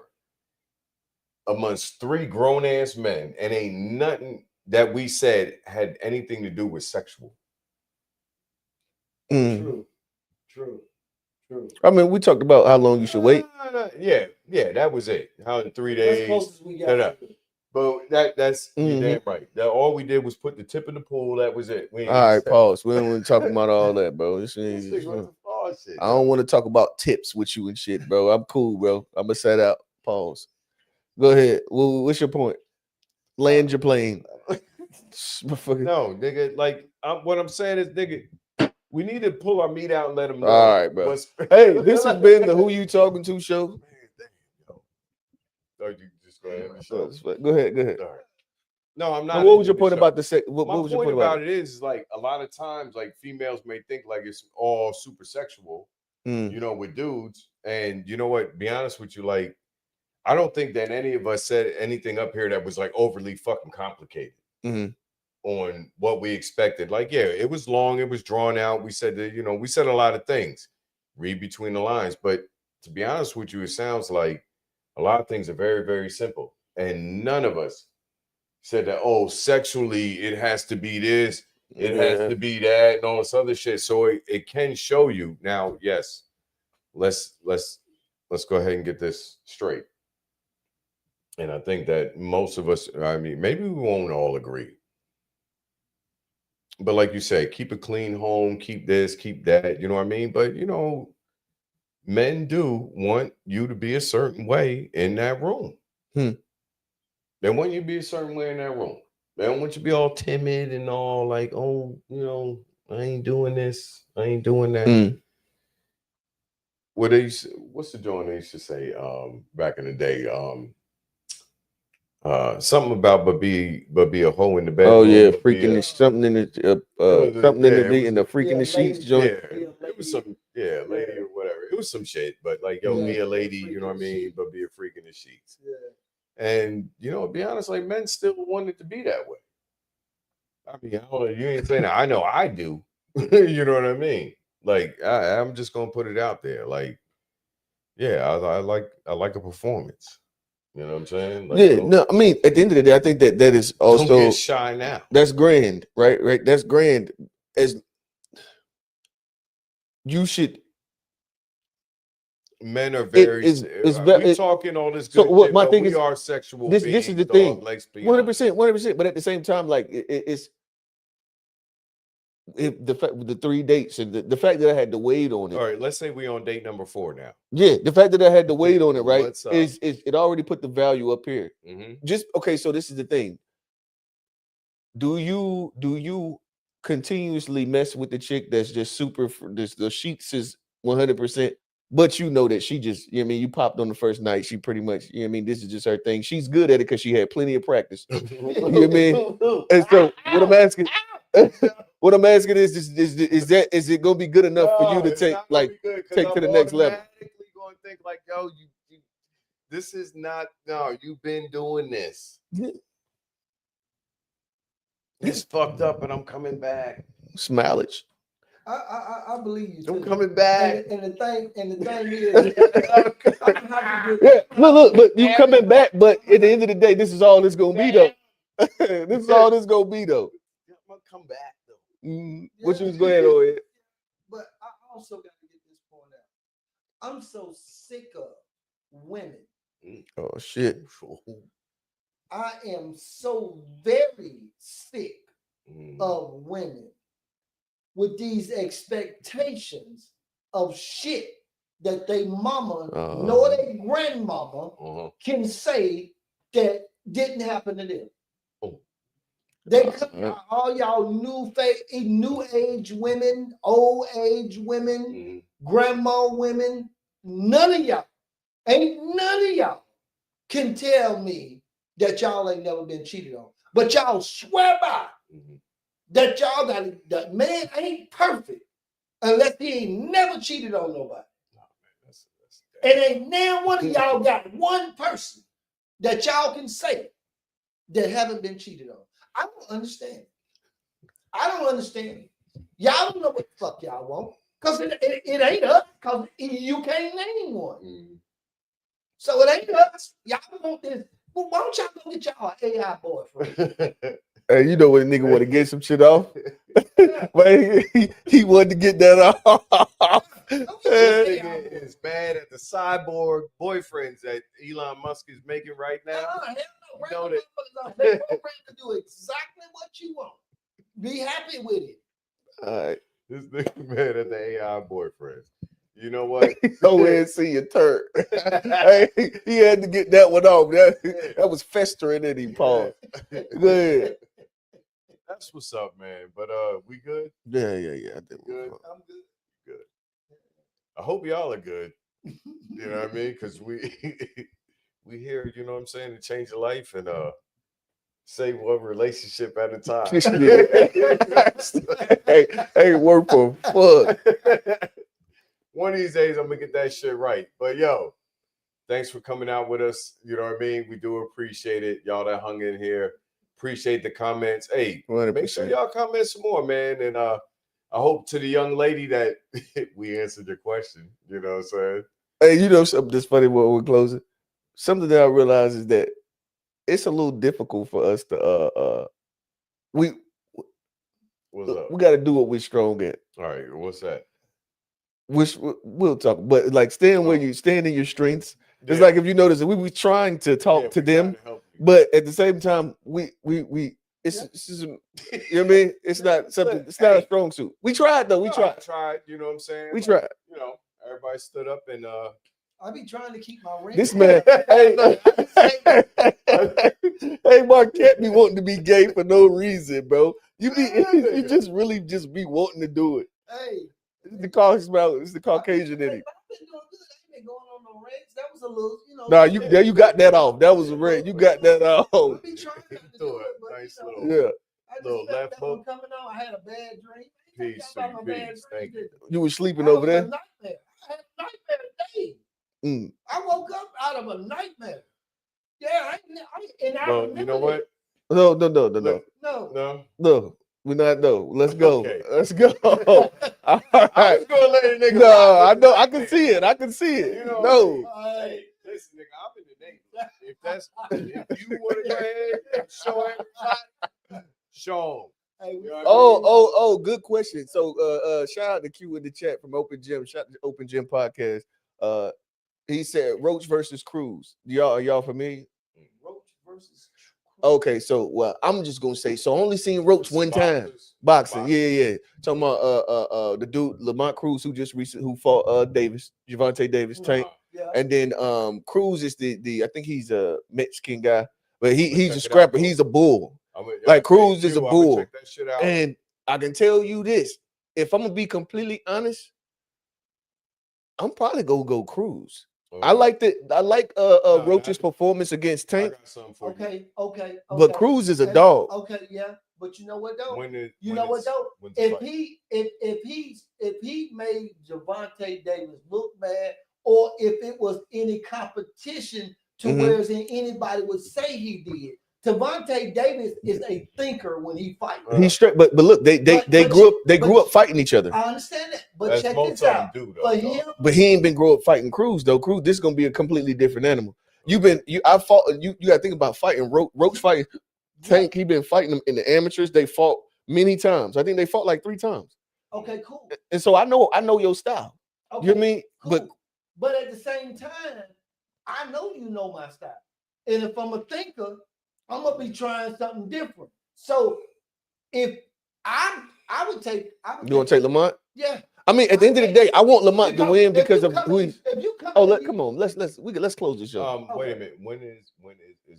amongst 3 grown ass men, and ain't nothing that we said had anything to do with sexual. True. I mean, we talked about how long you should wait. Yeah, that was it. How in 3 days. But that's you're damn right. That all we did was put the tip in the pool. That was it. All right, pause. We don't want to talk about all that, bro. I don't want to talk about tips with you and shit, bro. I'm cool, bro. I'm gonna set out. Pause. Go ahead. What's your point? Land your plane. No, nigga. Like what I'm saying is, nigga, we need to pull our meat out and let them know. All right, bro. Hey, this has been the Who You Talking To show. Oh, you just go ahead. Go ahead. All right. No, I'm not. And what was your point about the sex? What was your point about it? Is like a lot of times, like females may think like it's all super sexual, with dudes. And you know what? Be honest with you, like I don't think that any of us said anything up here that was like overly fucking complicated on what we expected. Like, yeah, it was long, it was drawn out. We said that, we said a lot of things. Read between the lines, but to be honest with you, it sounds like a lot of things are very, very simple. And none of us said that, sexually, it has to be this, it has to be that, and all this other shit. So it can show you. Now, yes, let's go ahead and get this straight. And I think that most of us, I mean, maybe we won't all agree. But like you say, keep a clean home, keep this, keep that, you know what I mean? But, men do want you to be a certain way in that room. They want you to be a certain way in that room. They don't want you to be all timid and all like, I ain't doing this, I ain't doing that. What's the joint they used to say back in the day? Something about but be a hoe in the bed. Oh yeah, freaking something in the freaking the sheets joint. It was some lady or whatever. It was some shit, but like be a lady, you know what I mean, but be a freak in the sheets. And to be honest, like men still want it to be that way. I mean, you ain't saying that. I know I do. You know what I mean? Like I'm just gonna put it out there. Like, yeah, I like a performance. You know what I'm saying? Like, I mean, at the end of the day, I think that is also don't get shy now. That's grand, right? Right, that's grand. As you should. Men are very. We're talking all this good. So what my thing we is, are sexual. This is the thing. 100%. But at the same time, like it's. If the 3 dates and the fact that I had to wait on it. All right, let's say we on date number 4 now. Yeah, the fact that I had to wait on it, right? Is it already put the value up here? Just okay. So this is the thing. Do you continuously mess with the chick that's just super? The sheets is 100%. But you know that she just, you know what I mean, you popped on the first night. She pretty much, you know what I mean, this is just her thing. She's good at it because she had plenty of practice. You know what I mean? And so what I'm asking, is it gonna be good enough for you to take to the next level? Going to think like, yo, you this is not, no, you've been doing this. It's fucked up, and I'm coming back. Smilage. I believe you. I'm coming back. And the thing is, look, but you coming back. But at the end of the day, this is all it's gonna be though. This is all it's gonna be though. I'm gonna come back though. What you was going on? But I also got to get this point out. I'm so sick of women. Oh shit. I am so very sick of women with these expectations of shit that they mama nor their grandmama can say that didn't happen to them. They come all y'all new age women, old age women, grandma women. None of y'all can tell me that y'all ain't never been cheated on. But y'all swear by that y'all got that man ain't perfect unless he ain't never cheated on nobody. And ain't now one of y'all got one person that y'all can say that haven't been cheated on. I don't understand. Y'all don't know what the fuck y'all want. Because it ain't us, because you can't name one. So it ain't us. Y'all want this. Well, why don't y'all go get y'all an AI boyfriend? Hey, you know what a nigga want to get some shit off? But he wanted to get that off. It's bad at the cyborg boyfriends that Elon Musk is making right now. Hell no. They program to do exactly what you want. Be happy with it. All right. This nigga mad at the AI boyfriends. You know what? Go ahead and see your turn. Hey, he had to get that one off. That was festering in him, Paul. Go ahead. That's what's up, man. But we good? Yeah. I think good. I'm good. I hope y'all are good. You know what I mean? Because we here, you know what I'm saying, to change your life and save one relationship at a time. Hey, work for fuck. One of these days I'm gonna get that shit right. But yo, thanks for coming out with us. You know what I mean? We do appreciate it. Y'all that hung in here. Appreciate the comments. Hey, 100%. Make sure y'all comment some more, man. And I hope to the young lady that we answered your question. You know what I'm saying? Hey, you know something that's funny when we're closing? Something that I realize is that it's a little difficult for us to we got to do what we're strong at. All right, what's that? Which we'll talk, but like stand in your strengths. It's like if you notice that we were trying to talk to them, but at the same time, you know what I mean? It's not something. It's not a strong suit. We tried though. We tried. You know what I'm saying? We tried. You know, everybody stood up and I be trying to keep my ring. This man, hey, Marquette be wanting to be gay for no reason, bro. You just really just be wanting to do it. Hey, it's the Caucasian in it. I've been doing good. I ain't been going on no reds. That was a little, you know. Nah, you got that off. That was a red. You got that off. I be trying to do it, but nice you know, little, I just little felt left that one hook. coming on. I had a bad dream. Peace. Thank you. You were sleeping over there? A nightmare. I had a nightmare today. I woke up out of a nightmare. Yeah, you know what? No. We're not. No, let's go. Okay. Let's go. All right. I was gonna let a nigga. No, I know. I can see it. You know, no. Hey, listen, nigga. I'm in the neighborhood. If you want to go ahead and show everybody, show them. You know Oh, good question. So shout out to Q in the chat from Open Gym. Shout out to Open Gym Podcast. He said Roach versus Cruz. Are y'all familiar? Roach versus Cruz. Okay, so I'm just gonna say I only seen Roach one time. Boxing. Yeah. Talking about the dude Lamont Cruz who fought Javante Davis, Tank. Yeah. And then Cruz is the I think he's a Mexican guy, but he's a scrapper. He's a bull. Like Cruz is a bull. Check that shit out. And I can tell you this: if I'm gonna be completely honest, I'm probably gonna go Cruz. Okay. I like No, Roach's performance against I Tank. got something for you. Okay. But Cruz is a dog. Okay, yeah. But you know what though? You know what though? If he made Javante Davis look bad, or if it was any competition to where anybody would say he did. Javante Davis is a thinker when he fights. He's straight, but look, they grew up fighting each other. I understand that, but check this out. But he ain't been grow up fighting Cruz though. Cruz, this is gonna be a completely different animal. You gotta think about fighting Roach fighting Tank. He been fighting them in the amateurs. They fought many times. I think they fought like 3 times. Okay, cool. And so I know your style. Okay, you know what I mean? Cool. But at the same time, I know you know my style. And if I'm a thinker, I'm gonna be trying something different. So if I would take, you want to take Lamont? Yeah. I mean, at the end of the day, I want Lamont to win because of who he. Come on, let's close the show. Wait a minute. When is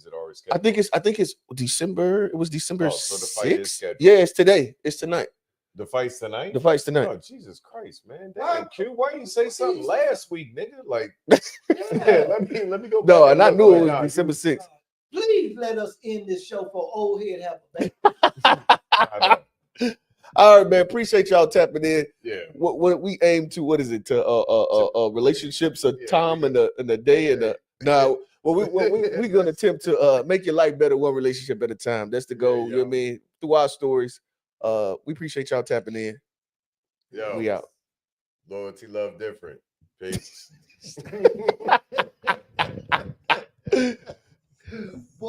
it already scheduled? I think it's December. It was December 6th. So the fight is scheduled. Yeah, it's today. It's tonight. The fight's tonight? The fight's tonight. Oh, Jesus Christ, man. Damn, Q, why you say something last week, nigga? Like, let me go back. No, and I knew it was December 6th. Please let us end this show for OleHead Have a baby. All right, man. Appreciate y'all tapping in. Yeah. What we aim to, what is it? To relationships, a time and a day and a now. Well, we're gonna attempt to make your life better one relationship at a time. That's the goal. You know what I mean? Through our stories. We appreciate y'all tapping in. Yo, we out. Loyalty, love, different. Peace.